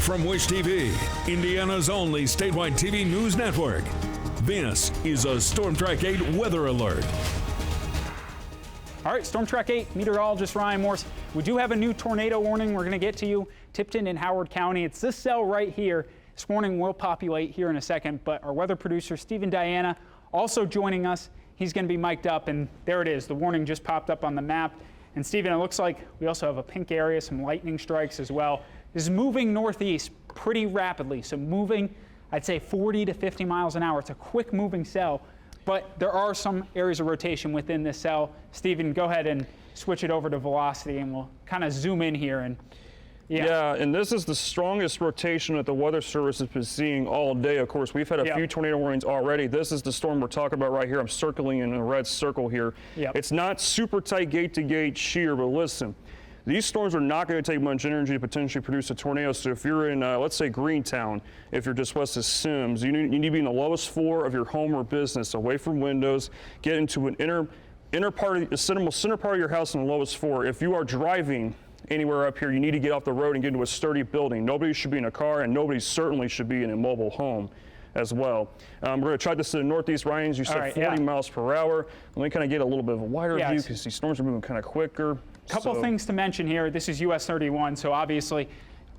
From Wish TV, Indiana's only statewide TV news network, this is a Storm Track 8 weather alert. All right, Storm Track 8 meteorologist Ryan Morse. We do have a new tornado warning we're going to get to you. Tipton and Howard County. It's this cell right here. This warning will populate here in a second, but our weather producer, Stephen Diana, also joining us. He's going to be mic'd up, and there it is. The warning just popped up on the map. And Stephen, it looks like we also have a pink area, some lightning strikes as well. This is moving northeast pretty rapidly. So moving, I'd say 40 to 50 miles an hour. It's a quick moving cell, but there are some areas of rotation within this cell. Stephen, go ahead and switch it over to velocity, and we'll kind of zoom in here. And yeah, and this is the strongest rotation that the Weather Service has been seeing all day. Of course, we've had a few tornado warnings already. This is the storm we're talking about right here. I'm circling in a red circle here. It's not super tight gate-to-gate shear, but listen, these storms are not going to take much energy to potentially produce a tornado. So if you're in, let's say, Greentown, if you're just west of Sims, you need to be in the lowest floor of your home or business, away from windows, get into an inner part of the center part of your house in the lowest floor. If you are driving anywhere up here, you need to get off the road and get into a sturdy building. Nobody should be in a car, and nobody certainly should be in a mobile home as well. We're going to try this to the northeast. Ryan, as you said, 40 miles per hour. Let me kind of get a little bit of a wider view because these storms are moving kind of quicker. Couple things to mention here. This is US 31, so obviously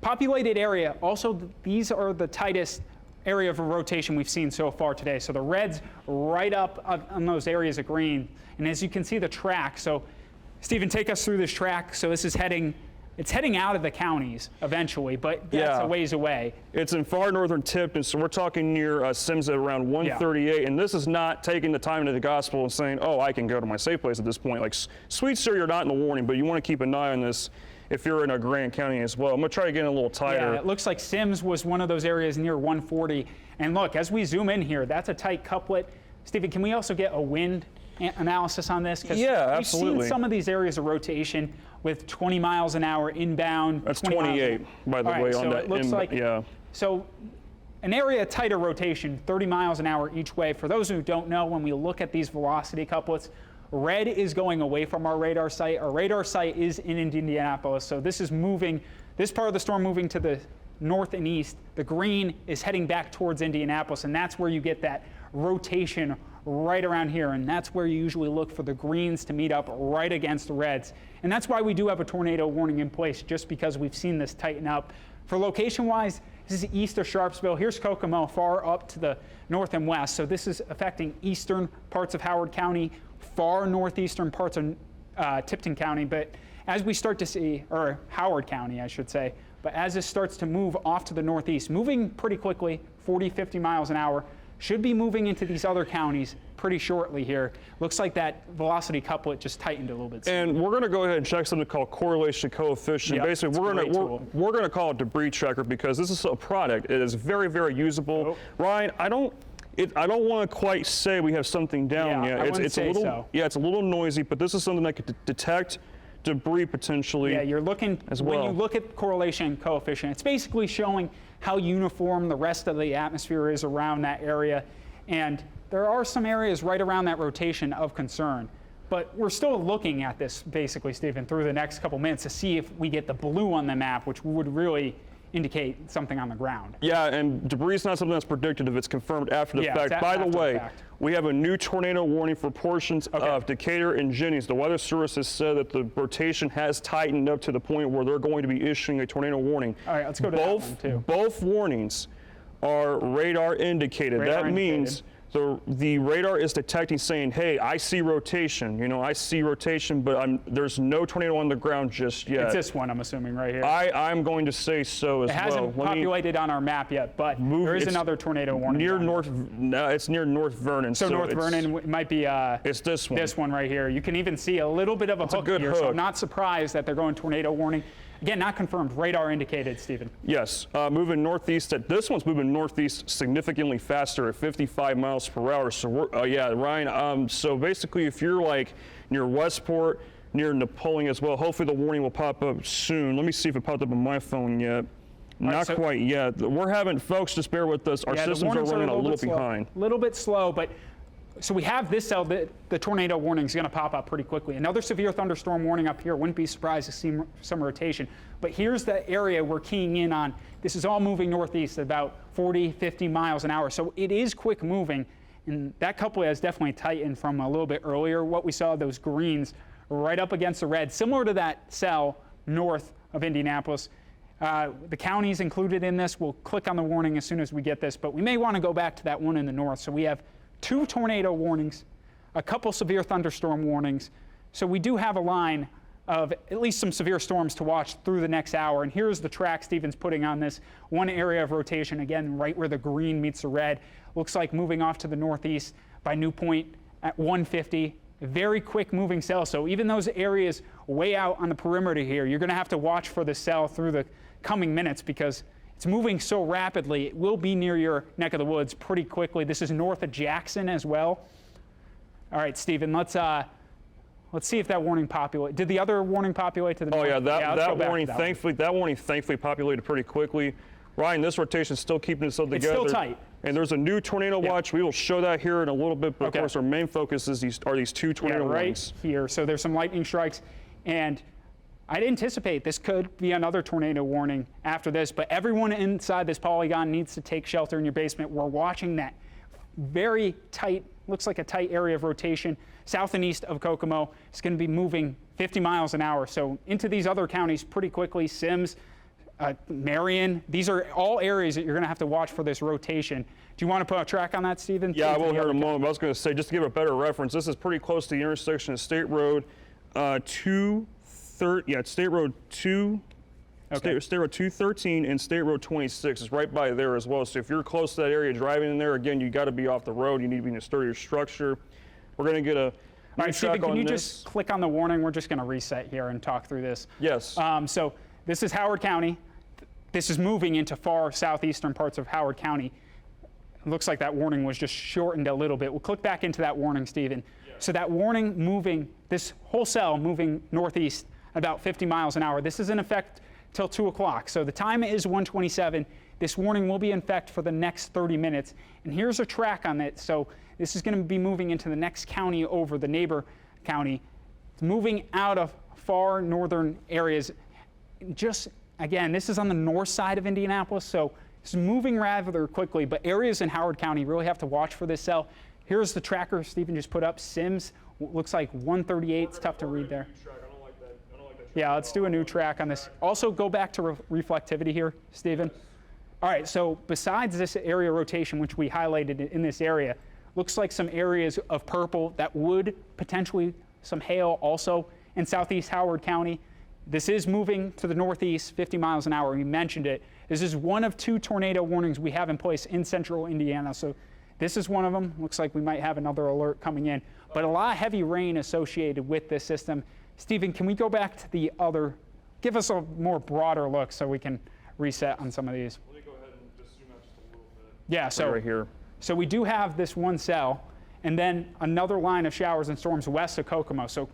populated area. Also, these are the tightest area of rotation we've seen so far today. So the red's right up on those areas of green. And as you can see, the track. So Stephen, take us through this track. So this is heading out of the counties eventually, but that's a ways away. It's in far northern Tipton, so we're talking near Sims at around 138, and this is not taking the time into the gospel and saying, oh, I can go to my safe place at this point. Like, sweet sir, you're not in the warning, but you want to keep an eye on this if you're in a Grant County as well. I'm going to try to get in a little tighter. Yeah, it looks like Sims was one of those areas near 140, and look, as we zoom in here, that's a tight couplet. Stephen, can we also get a wind analysis on this? Yeah, absolutely. We've seen some of these areas of rotation with 20 miles an hour inbound. That's 28, by the way, on that. It looks like, so an area tighter rotation, 30 miles an hour each way. For those who don't know, when we look at these velocity couplets, red is going away from our radar site. Our radar site is in Indianapolis, so this is moving, this part of the storm moving to the north and east. The green is heading back towards Indianapolis, and that's where you get that rotation right around here, and that's where you usually look for the greens to meet up right against the reds. And that's why we do have a tornado warning in place, just because we've seen this tighten up. For location-wise, this is east of Sharpsville. Here's Kokomo, far up to the north and west. So this is affecting eastern parts of Howard County, far northeastern parts of Tipton County. But as we start to see, or Howard County, I should say, but as this starts to move off to the northeast, moving pretty quickly, 40, 50 miles an hour, should be moving into these other counties pretty shortly here. Looks like that velocity couplet just tightened a little bit. And we're going to go ahead and check something called correlation coefficient. Basically, we're going to call it debris tracker because this is a product. It is very, very usable. Ryan, I don't want to quite say we have something down yet. It's a little, it's a little noisy, but this is something that could detect debris potentially. Yeah, you're looking as well. When you look at correlation coefficient, it's basically showing how uniform the rest of the atmosphere is around that area. And there are some areas right around that rotation of concern. But we're still looking at this basically, Stephen, through the next couple minutes to see if we get the blue on the map, which would really indicate something on the ground. Yeah, and debris is not something that's predictive. It's confirmed after the fact. By the way, we have a new tornado warning for portions of Decatur and Jennings. The Weather Service has said that the rotation has tightened up to the point where they're going to be issuing a tornado warning. All right, let's go to that one too. Both warnings are radar indicated. That means the radar is detecting, saying, hey, I see rotation. You know, I see rotation, but there's no tornado on the ground just yet. It's this one, I'm assuming, right here. I'm going to say so as well. It hasn't populated on our map yet, but there is another tornado warning. It's near North Vernon. So North Vernon might be it's this one. This one right here. You can even see a little bit of a hook here, so I'm not surprised that they're going tornado warning. Again, not confirmed, radar indicated, Stephen. Yes, moving northeast. This one's moving northeast significantly faster at 55 miles per hour. So, Ryan, so basically if you're like near Westport, near Napoleon as well, hopefully the warning will pop up soon. Let me see if it popped up on my phone yet. Not quite yet. We're having, folks, just bear with us. Our systems are running a little behind. A little bit slow, but So we have this cell that the tornado warning is going to pop up pretty quickly. Another severe thunderstorm warning up here. Wouldn't be surprised to see some rotation. But here's the area we're keying in on. This is all moving northeast at about 40, 50 miles an hour. So it is quick moving. And that couplet has definitely tightened from a little bit earlier. What we saw, those greens right up against the red, similar to that cell north of Indianapolis. The counties included in this. We'll click on the warning as soon as we get this. But we may want to go back to that one in the north. So we have 2 tornado warnings, a couple severe thunderstorm warnings. So we do have a line of at least some severe storms to watch through the next hour. And here's the track Stephen's putting on this one area of rotation, again, right where the green meets the red. Looks like moving off to the northeast by New Point at 150. Very quick moving cell. So even those areas way out on the perimeter here, you're going to have to watch for the cell through the coming minutes because it's moving so rapidly. It will be near your neck of the woods pretty quickly. This is north of Jackson as well. All right, Stephen, let's see if that warning populated. Did the other warning populate to the north? Oh yeah, that warning thankfully populated pretty quickly. Ryan, this rotation is still keeping itself together. It's still tight. And there's a new tornado watch. We will show that here in a little bit, but of course our main focus is these 2 tornado warnings. Right here. So there's some lightning strikes, and I'd anticipate this could be another tornado warning after this, but everyone inside this polygon needs to take shelter in your basement. We're watching that very tight, looks like a tight area of rotation south and east of Kokomo. It's going to be moving 50 miles an hour. So into these other counties pretty quickly, Sims, Marion, these are all areas that you're going to have to watch for this rotation. Do you want to put a track on that, Stephen? Yeah, I will here in a moment. But I was going to say, just to give a better reference, this is pretty close to the intersection of State Road 213 and State Road 26 is right by there as well. So if you're close to that area driving in there, again, you got to be off the road. You need to be in a sturdier structure. We're going to get a all right, Stephen, can you just click on the warning? We're just going to reset here and talk through this. Yes. So this is Howard County. This is moving into far southeastern parts of Howard County. It looks like that warning was just shortened a little bit. We'll click back into that warning, Stephen. Yeah. So that warning moving, this whole cell moving northeast about 50 miles an hour. This is in effect till 2 o'clock. So the time is 1:27. This warning will be in effect for the next 30 minutes. And here's a track on it. So this is going to be moving into the next county over, the neighbor county. It's moving out of far northern areas. Just, again, this is on the north side of Indianapolis, so it's moving rather quickly, but areas in Howard County really have to watch for this cell. Here's the tracker Stephen just put up. Sims, looks like 138. It's tough to read there. Yeah, let's do a new track on this. Also, go back to reflectivity here, Stephen. All right, so besides this area rotation, which we highlighted in this area, looks like some areas of purple that would potentially some hail also in southeast Howard County. This is moving to the northeast, 50 miles an hour. We mentioned it. This is one of 2 tornado warnings we have in place in central Indiana. So this is one of them. Looks like we might have another alert coming in. But a lot of heavy rain associated with this system. Stephen, can we go back to the other? Give us a more broader look so we can reset on some of these. Let me go ahead and just zoom out just a little bit. Yeah, so right here. So we do have this one cell, and then another line of showers and storms west of Kokomo. So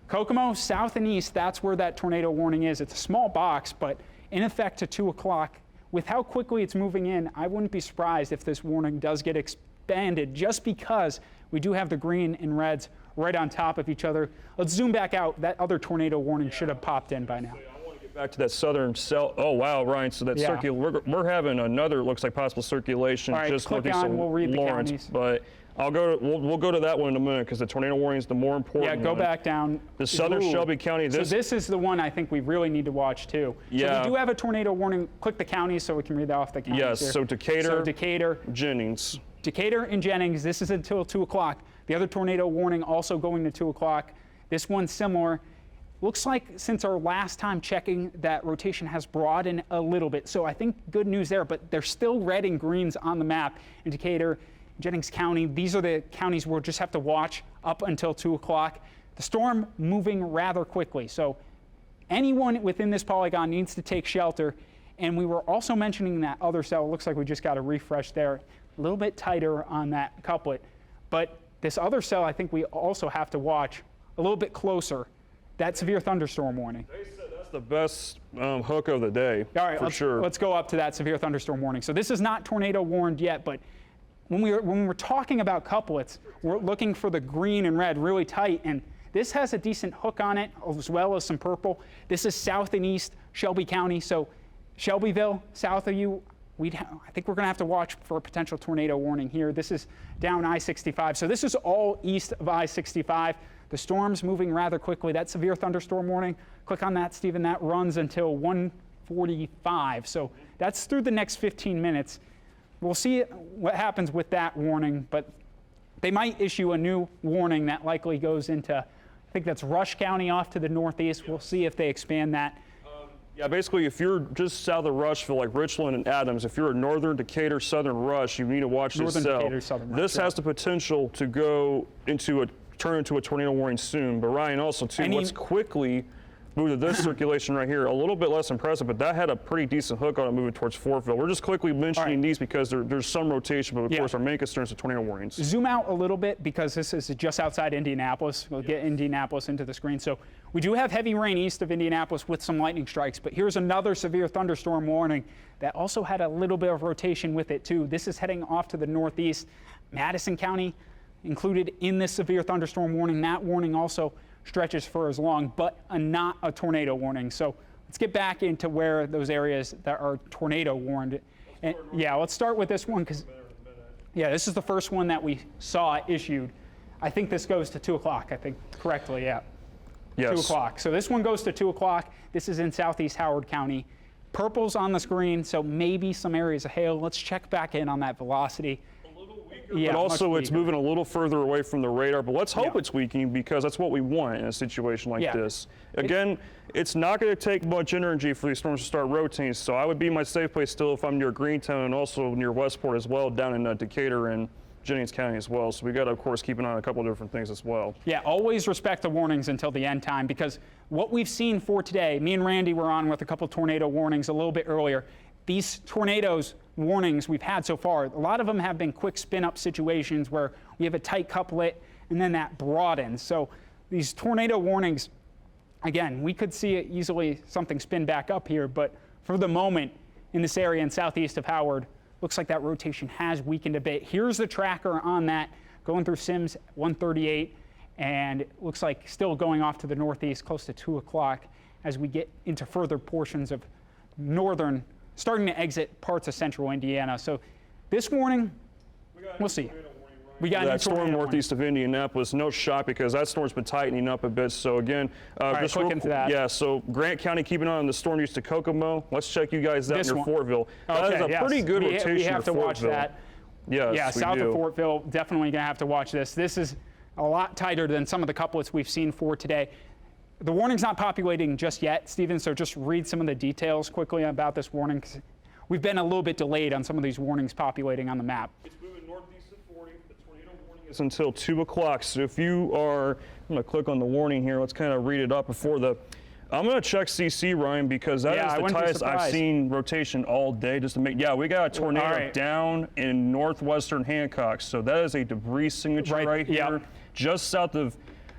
Kokomo, south and east, that's where that tornado warning is. It's a small box, but in effect to 2 o'clock. With how quickly it's moving in, I wouldn't be surprised if this warning does get expanded just because we do have the green and reds right on top of each other. Let's zoom back out. That other tornado warning should have popped in by now. I want to get back to that southern cell. Oh, wow, Ryan. So that we're having another, looks like possible circulation just northeast of Lawrence. But we'll go to that one in a minute because the tornado warning is the more important one. Yeah, go back down. The southern Shelby County. So this is the one I think we really need to watch too. Yeah. So we do have a tornado warning. Click the counties so we can read that off the counties. Yes, here. so Decatur, Jennings. Decatur and Jennings, this is until 2 o'clock. The other tornado warning also going to 2 o'clock. This one's similar. Looks like since our last time checking, that rotation has broadened a little bit. So I think good news there, but there's still red and greens on the map in Decatur, Jennings County. These are the counties we'll just have to watch up until 2 o'clock. The storm moving rather quickly. So anyone within this polygon needs to take shelter. And we were also mentioning that other cell. It looks like we just got a refresh there. A little bit tighter on that couplet. But this other cell, I think we also have to watch a little bit closer. That severe thunderstorm warning. They said that's the best hook of the day. All right, for sure. Let's go up to that severe thunderstorm warning. So this is not tornado warned yet, but when we're talking about couplets, we're looking for the green and red really tight, and this has a decent hook on it as well as some purple. This is south and east Shelby County, so Shelbyville, south of you, I think we're going to have to watch for a potential tornado warning here. This is down I-65, so this is all east of I-65. The storm's moving rather quickly. That severe thunderstorm warning, click on that, Stephen, that runs until 1:45, so that's through the next 15 minutes. We'll see what happens with that warning, but they might issue a new warning that likely goes into, I think that's Rush County off to the northeast. We'll see if they expand that. Yeah, basically, if you're just south of Rushville, like Richland and Adams, if you're in northern Decatur, southern Rush, you need to watch this cell. Decatur, southern Rush, this has the potential to turn into a tornado warning soon. But Ryan, also too, let's quickly move to this circulation right here. A little bit less impressive, but that had a pretty decent hook on it moving towards Fortville. We're just quickly mentioning these because there's some rotation, but of course our main concern is the tornado warnings. Zoom out a little bit because this is just outside Indianapolis. We'll get Indianapolis into the screen. So we do have heavy rain east of Indianapolis with some lightning strikes, but here's another severe thunderstorm warning that also had a little bit of rotation with it too. This is heading off to the northeast. Madison County included in this severe thunderstorm warning. That warning also stretches for as long, but not a tornado warning. So let's get back into where those areas that are tornado warned. And yeah, let's start with this one because this is the first one that we saw issued. I think this goes to 2 o'clock, I think correctly, yeah. Yes. 2 o'clock. So this one goes to 2 o'clock. This is in southeast Howard County. Purple's on the screen, so maybe some areas of hail. Let's check back in on that velocity. But also it's moving a little further away from the radar, but let's hope it's weakening because that's what we want in a situation like this. Again, it's not going to take much energy for these storms to start rotating, so I would be my safe place still if I'm near Greentown and also near Westport as well, down in Decatur and Jennings County as well. So we got to, of course, keep an eye on a couple of different things as well. Yeah, always respect the warnings until the end time because what we've seen for today, me and Randy were on with a couple tornado warnings a little bit earlier. These tornadoes warnings we've had so far, a lot of them have been quick spin-up situations where we have a tight couplet and then that broadens. So these tornado warnings, again, we could see it easily something spin back up here, but for the moment in this area in southeast of Howard, looks like that rotation has weakened a bit. Here's the tracker on that going through Sims 138, and it looks like still going off to the northeast close to 2 o'clock as we get into further portions of northern, starting to exit parts of central Indiana. So this warning, we'll see. We got that storm northeast of Indianapolis, no shot because that storm's been tightening up a bit. So again, just look into that. Yeah, so Grant County keeping an eye on the storm east to Kokomo. Let's check you guys out near Fortville. That is a pretty good rotation. We have to watch that. Yes, yeah, south of Fortville, definitely going to have to watch this. This is a lot tighter than some of the couplets we've seen for today. The warning's not populating just yet, Stephen, so just read some of the details quickly about this warning. We've been a little bit delayed on some of these warnings populating on the map. It's moving northeast of 40. The tornado warning is until 2 o'clock. So if you are, I'm going to click on the warning here. Let's kind of read it up before the. I'm going to check CC, Ryan, because that is the tightest I've seen rotation all day. Just to make, we got a tornado down in northwestern Hancock. So that is a debris signature right here, just south of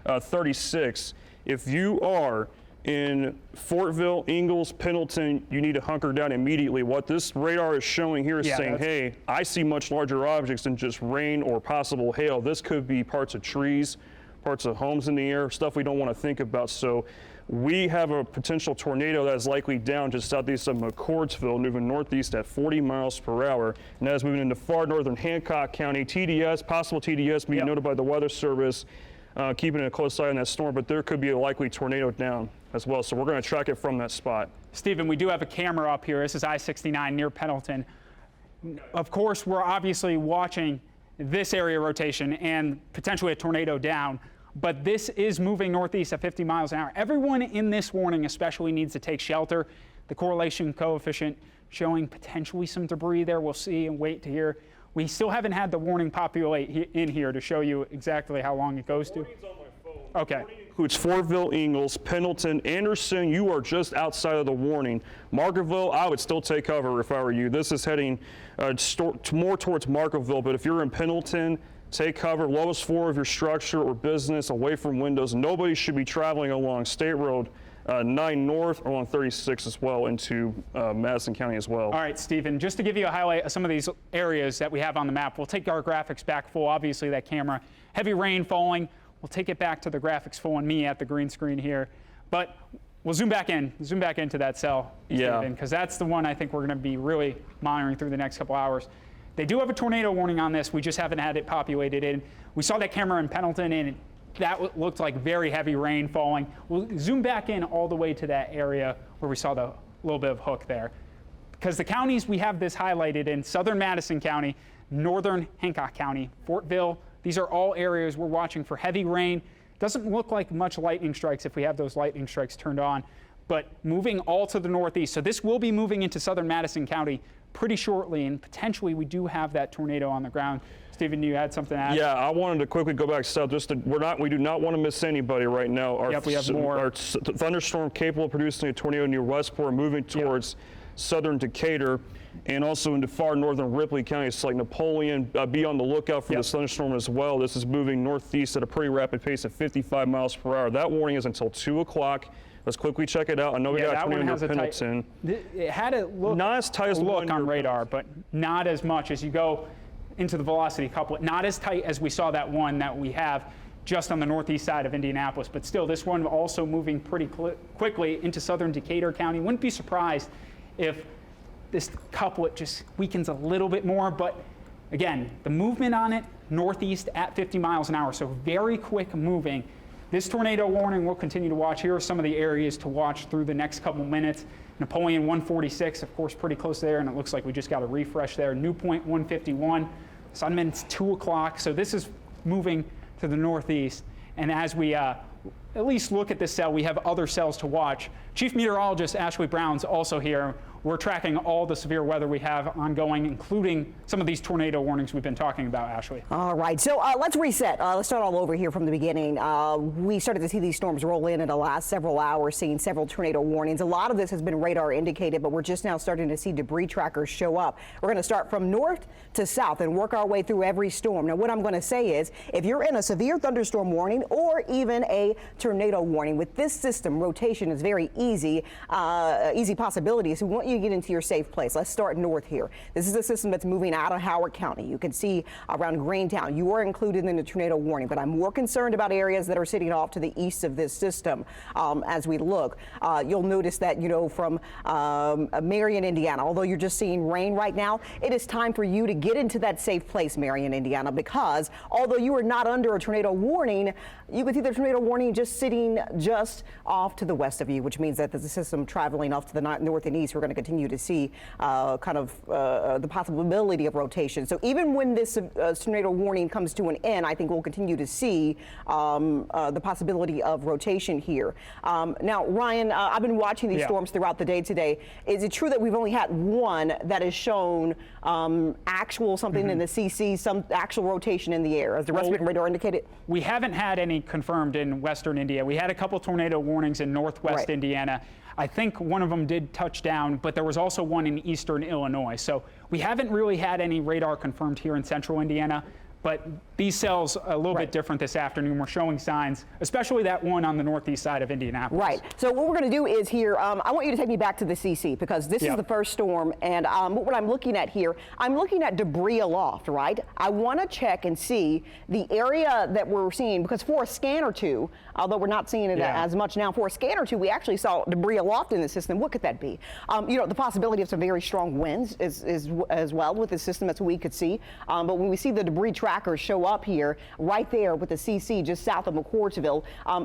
36. If you are in Fortville, Ingalls, Pendleton, you need to hunker down immediately. What this radar is showing here is saying, hey, I see much larger objects than just rain or possible hail. This could be parts of trees, parts of homes in the air, stuff we don't want to think about. So we have a potential tornado that is likely down just southeast of McCordsville, moving northeast at 40 miles per hour. And that is moving into far northern Hancock County. TDS, possible TDS being noted by the Weather Service. Keeping a close eye on that storm, but there could be a likely tornado down as well. So we're going to track it from that spot. Stephen, we do have a camera up here. This is I-69 near Pendleton. Of course, we're obviously watching this area rotation and potentially a tornado down, but this is moving northeast at 50 miles an hour. Everyone in this warning especially needs to take shelter. The correlation coefficient showing potentially some debris there. We'll see and wait to hear. We still haven't had the warning populate in here to show you exactly how long it goes to. Okay. Includes Fortville, Ingalls, Pendleton, Anderson. You are just outside of the warning. Margaretville, I would still take cover if I were you. This is heading more towards Margaretville, but if you're in Pendleton, take cover. Lowest floor of your structure or business, away from windows. Nobody should be traveling along State Road 9 north along 36 as well into Madison County as well. All right, Stephen, just to give you a highlight of some of these areas that we have on the map, we'll take our graphics back full. Obviously, that camera, heavy rain falling. We'll take it back to the graphics full and me at the green screen here. But we'll zoom back into that cell, Stephen, because that's the one I think we're going to be really monitoring through the next couple hours. They do have a tornado warning on this. We just haven't had it populated in. We saw that camera in Pendleton, and that looked like very heavy rain falling. We'll zoom back in all the way to that area where we saw the little bit of hook there. Because the counties we have this highlighted in: southern Madison County, northern Hancock County, Fortville. These are all areas we're watching for heavy rain. Doesn't look like much lightning strikes if we have those lightning strikes turned on, but moving all to the northeast. So this will be moving into southern Madison County pretty shortly, and potentially we do have that tornado on the ground. Stephen, you had something to add? Yeah, I wanted to quickly go back south. We do not want to miss anybody right now. We have more. Our thunderstorm capable of producing a tornado near Westport, moving towards southern Decatur, and also into far northern Ripley County. It's like Napoleon. Be on the lookout for this thunderstorm as well. This is moving northeast at a pretty rapid pace of 55 miles per hour. That warning is until 2 o'clock. Let's quickly check it out. I know we got a tornado near Pendleton. It had a look, not as tight as the look on radar, but not as much as you go into the velocity couplet. Not as tight as we saw that one that we have just on the northeast side of Indianapolis, but still this one also moving pretty quickly into southern Decatur County. Wouldn't be surprised if this couplet just weakens a little bit more, but again, the movement on it, northeast at 50 miles an hour, so very quick moving. This tornado warning we'll continue to watch. Here are some of the areas to watch through the next couple minutes. Napoleon 146, of course, pretty close there, and it looks like we just got a refresh there. New Point 151, Sunman's 2 o'clock, so this is moving to the northeast. And as we at least look at this cell, we have other cells to watch. Chief Meteorologist Ashley Brown's also here. We're tracking all the severe weather we have ongoing, including some of these tornado warnings we've been talking about, Ashley. All right, so let's reset. Let's start all over here from the beginning. We started to see these storms roll in the last several hours, seeing several tornado warnings. A lot of this has been radar indicated, but we're just now starting to see debris trackers show up. We're going to start from north to south and work our way through every storm. Now, what I'm going to say is, if you're in a severe thunderstorm warning or even a tornado warning, with this system, rotation is very easy, easy possibilities. So we want you to get into your safe place. Let's start north here. This is a system that's moving out of Howard County. You can see around Greentown, you are included in the tornado warning, but I'm more concerned about areas that are sitting off to the east of this system. As we look, you'll notice that, from Marion, Indiana, although you're just seeing rain right now, it is time for you to get into that safe place, Marion, Indiana, because although you are not under a tornado warning, you can see the tornado warning just sitting just off to the west of you, which means that there's a system traveling off to the north and east. We're going to continue to see the possibility of rotation. So even when this tornado warning comes to an end, I think we'll continue to see the possibility of rotation here. Now, Ryan, I've been watching these storms throughout the day today. Is it true that we've only had one that has shown actual something in the CC, some actual rotation in the air? Has the rest been radar indicated? We haven't had any confirmed in western India. We had a couple tornado warnings in northwest Indiana. I think one of them did touch down, but there was also one in eastern Illinois. So we haven't really had any radar confirmed here in central Indiana. But these cells a little bit different this afternoon. We're showing signs, especially that one on the northeast side of Indianapolis. Right. So what we're going to do is here, I want you to take me back to the CC, because this is the first storm. And what I'm looking at here, I'm looking at debris aloft, right? I want to check and see the area that we're seeing, because for a scan or two, although we're not seeing it as much now, for a scan or two, we actually saw debris aloft in the system. What could that be? The possibility of some very strong winds is as well with the system, that's what we could see. But when we see the debris trackers show up here, right there with the CC just south of McCourtsville,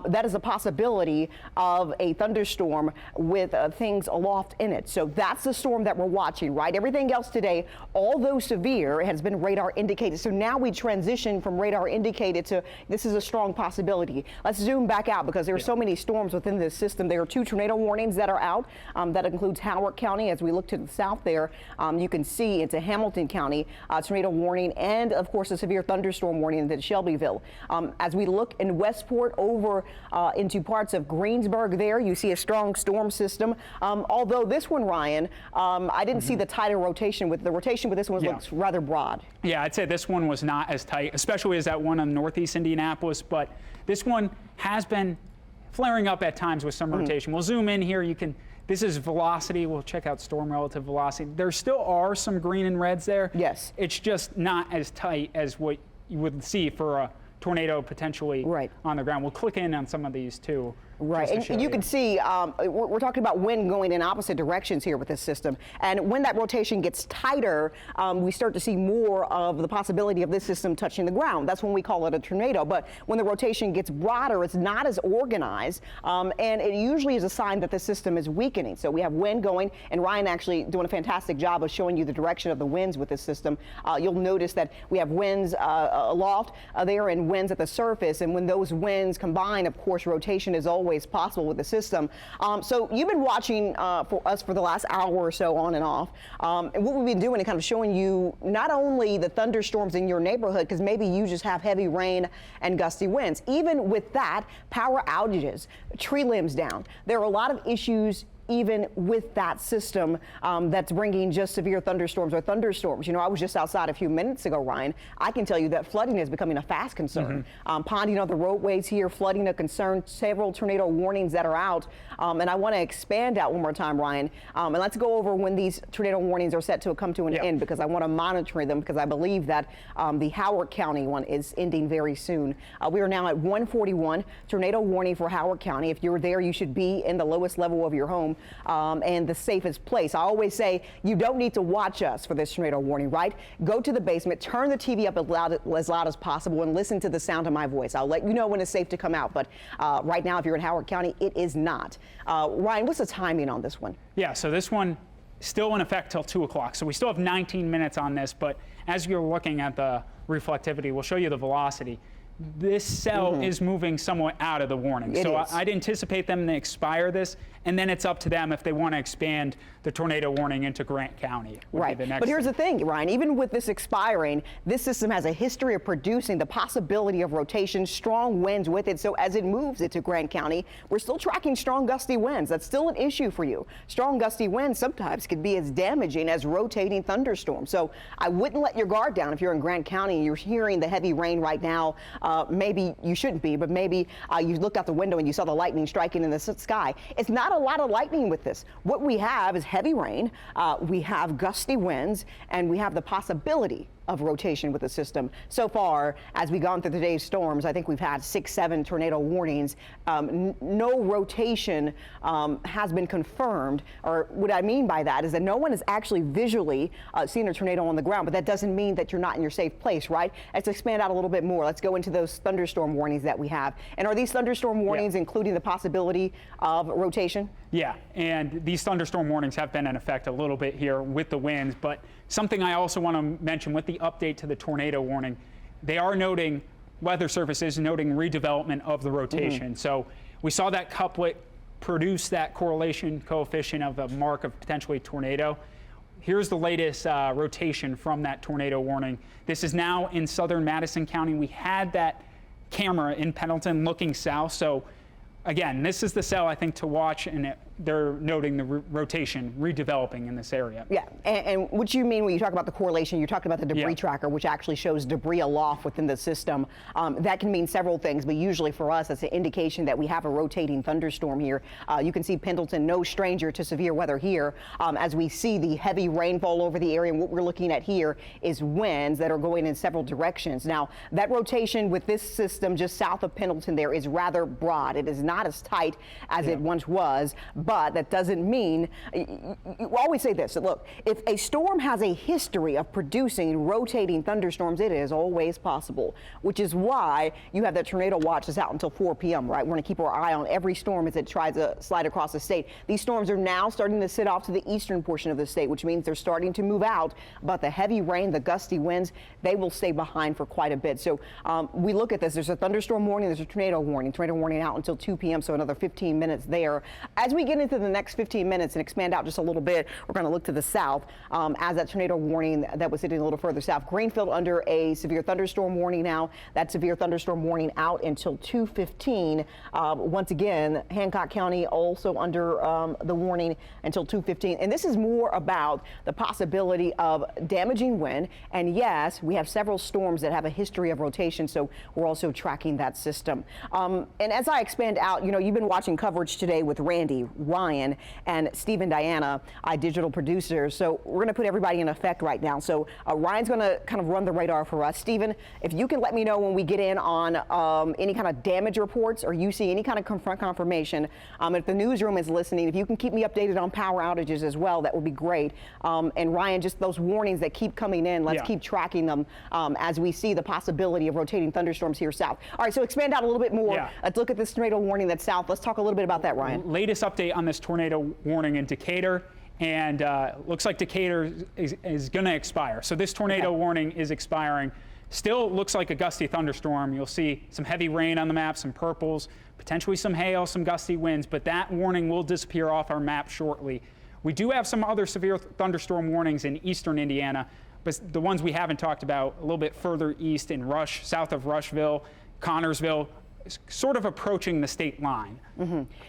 that is a possibility of a thunderstorm with things aloft in it. So that's the storm that we're watching, right? Everything else today, although severe, has been radar indicated. So now we transition from radar indicated to this is a strong possibility. Let's zoom back out, because there are so many storms within this system. There are 2 tornado warnings that are out. That includes Howard County. As we look to the south there, you can see into Hamilton County, tornado warning, and of course a severe thunderstorm warning in Shelbyville. As we look in Westport over into parts of Greensburg there, you see a strong storm system. Although this one, Ryan, I didn't see the tighter rotation. With the rotation with this one looks rather broad. Yeah, I'd say this one was not as tight, especially as that one on northeast Indianapolis, but this one has been flaring up at times with some rotation. We'll zoom in here. This is velocity. We'll check out storm relative velocity. There still are some green and reds there. Yes. It's just not as tight as what you would see for a tornado potentially on the ground. We'll click in on some of these too. Right, and you can see we're talking about wind going in opposite directions here with this system. And when that rotation gets tighter, we start to see more of the possibility of this system touching the ground. That's when we call it a tornado. But when the rotation gets broader, it's not as organized, and it usually is a sign that the system is weakening. So we have wind going, and Ryan actually doing a fantastic job of showing you the direction of the winds with this system. You'll notice that we have winds aloft there and winds at the surface, and when those winds combine, of course, rotation is always possible with the system. So you've been watching for us for the last hour or so on and off. And what we've been doing is kind of showing you not only the thunderstorms in your neighborhood, because maybe you just have heavy rain and gusty winds. Even with that, power outages, tree limbs down. There are a lot of issues even with that system that's bringing just severe thunderstorms or thunderstorms. You know, I was just outside a few minutes ago, Ryan. I can tell you that flooding is becoming a fast concern. Ponding on the roadways here, flooding a concern, several tornado warnings that are out. And I want to expand out one more time, Ryan. And let's go over when these tornado warnings are set to come to an end, because I want to monitor them, because I believe that the Howard County one is ending very soon. We are now at 141, tornado warning for Howard County. If you're there, you should be in the lowest level of your home. And the safest place. I always say you don't need to watch us for this tornado warning, right? Go to the basement, turn the TV up as loud as possible, and listen to the sound of my voice. I'll let you know when it's safe to come out. But right now, if you're in Howard County, it is not. Ryan, what's the timing on this one? Yeah, so this one still in effect till 2 o'clock. So we still have 19 minutes on this. But as you're looking at the reflectivity, we'll show you the velocity. This cell is moving somewhat out of the warning. I'd anticipate them to expire this, and then it's up to them if they want to expand the tornado warning into Grant County. Right. But here's the thing, Ryan, even with this expiring, this system has a history of producing the possibility of rotation, strong winds with it. So as it moves into Grant County, we're still tracking strong gusty winds. That's still an issue for you. Strong gusty winds sometimes could be as damaging as rotating thunderstorms. So I wouldn't let your guard down if you're in Grant County and you're hearing the heavy rain right now. Maybe you shouldn't be, but maybe you looked out the window and you saw the lightning striking in the sky. It's not a lot of lightning with this. What we have is heavy rain, we have gusty winds, and we have the possibility of rotation with the system. So far, as we've gone through today's storms, I think we've had 6, 7 tornado warnings. No rotation has been confirmed, or what I mean by that is that no one has actually visually seen a tornado on the ground, but that doesn't mean that you're not in your safe place, right? Let's expand out a little bit more. Let's go into those thunderstorm warnings that we have. And are these thunderstorm warnings including the possibility of rotation? Yeah, and these thunderstorm warnings have been in effect a little bit here with the winds, but something I also want to mention with the update to the tornado warning, they are noting, Weather Service is noting redevelopment of the rotation. So we saw that couplet produce that correlation coefficient of a mark of potentially tornado. Here's the latest rotation from that tornado warning. This is now in southern Madison County. We had that camera in Pendleton looking south. So again, this is the cell I think to watch, and they're noting the rotation redeveloping in this area. Yeah, and what you mean when you talk about the correlation, you're talking about the debris tracker, which actually shows debris aloft within the system. That can mean several things, but usually for us, that's an indication that we have a rotating thunderstorm here. You can see Pendleton, no stranger to severe weather here, as we see the heavy rainfall over the area. And what we're looking at here is winds that are going in several directions. Now, that rotation with this system just south of Pendleton there is rather broad. It is not as tight as it once was, but that doesn't mean, you always say this, look, if a storm has a history of producing rotating thunderstorms, it is always possible, which is why you have that tornado watch that's out until 4 p.m., right? We're going to keep our eye on every storm as it tries to slide across the state. These storms are now starting to sit off to the eastern portion of the state, which means they're starting to move out, but the heavy rain, the gusty winds, they will stay behind for quite a bit. So we look at this, there's a thunderstorm warning, there's a tornado warning out until 2 p.m., so another 15 minutes there. As we get get into the next 15 minutes and expand out just a little bit, we're going to look to the south as that tornado warning that was sitting a little further south. Greenfield under a severe thunderstorm warning now. That severe thunderstorm warning out until 2:15. Once again, Hancock County also under the warning until 2:15. And this is more about the possibility of damaging wind. And yes, we have several storms that have a history of rotation, so we're also tracking that system. And as I expand out, you know, you've been watching coverage today with Randy, Ryan, and Steve and Diana, digital producers. So we're going to put everybody in effect right now. So Ryan's going to kind of run the radar for us. Steven, if you can let me know when we get in on any kind of damage reports or you see any kind of confirmation. If the newsroom is listening, if you can keep me updated on power outages as well, that would be great. And Ryan, just those warnings that keep coming in, let's keep tracking them as we see the possibility of rotating thunderstorms here south. All right, so expand out a little bit more. Let's look at this tornado warning that's south. Let's talk a little bit about that, Ryan. Latest update on this tornado warning in Decatur, and looks like Decatur is going to expire. So this tornado warning is expiring. Still looks like a gusty thunderstorm. You'll see some heavy rain on the map, some purples, potentially some hail, some gusty winds, but that warning will disappear off our map shortly. We do have some other severe thunderstorm warnings in eastern Indiana, but the ones we haven't talked about a little bit further east in south of Rushville, Connorsville, sort of approaching the state line.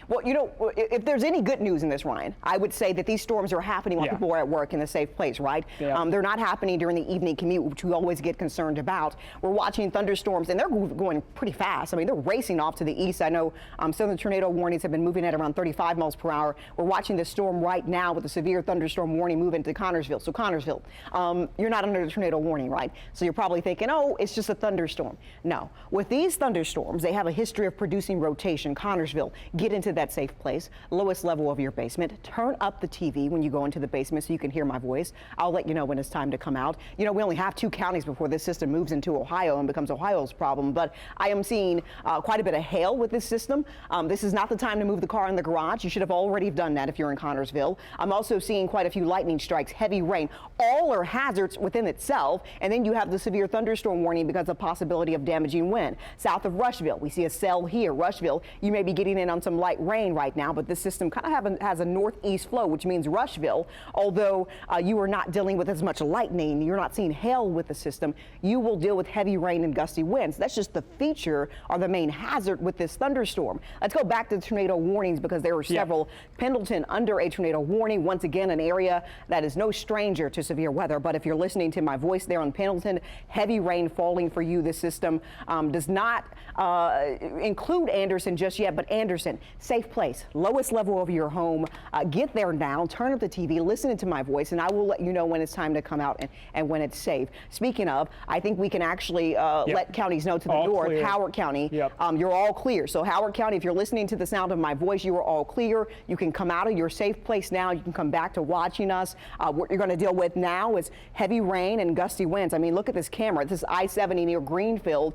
Well, you know, if there's any good news in this, Ryan, I would say that these storms are happening while people are at work in a safe place, right? They're not happening during the evening commute, which we always get concerned about. We're watching thunderstorms, and they're going pretty fast. I mean, they're racing off to the east. I know some of the tornado warnings have been moving at around 35 miles per hour. We're watching this storm right now with a severe thunderstorm warning move into Connorsville. So Connorsville, you're not under the tornado warning, right? So you're probably thinking, oh, it's just a thunderstorm. No. With these thunderstorms, they have a history of producing rotation. Connorsville, get into that safe place, lowest level of your basement. Turn up the TV when you go into the basement so you can hear my voice. I'll let you know when it's time to come out. You know, we only have 2 counties before this system moves into Ohio and becomes Ohio's problem, but I am seeing quite a bit of hail with this system. This is not the time to move the car in the garage. You should have already done that if you're in Connorsville. I'm also seeing quite a few lightning strikes, heavy rain. All are hazards within itself, and then you have the severe thunderstorm warning because of possibility of damaging wind. South of Rushville, we see a cell here. Rushville, you may be getting in on some light rain right now, but this system kind of has a northeast flow, which means Rushville, although you are not dealing with as much lightning, you're not seeing hail with the system, you will deal with heavy rain and gusty winds. That's just the feature or the main hazard with this thunderstorm. Let's go back to the tornado warnings because there are several. Pendleton under a tornado warning, once again an area that is no stranger to severe weather, but if you're listening to my voice there on Pendleton, heavy rain falling for you. This system does not include Anderson just yet, but Anderson, safe place, lowest level of your home. Get there now, turn up the TV, listen to my voice, and I will let you know when it's time to come out and when it's safe. Speaking of, I think we can actually let counties know to the north. Clear. Howard County, you're all clear. So Howard County, if you're listening to the sound of my voice, you are all clear. You can come out of your safe place now. You can come back to watching us. What you're going to deal with now is heavy rain and gusty winds. I mean, look at this camera. This is I-70 near Greenfield.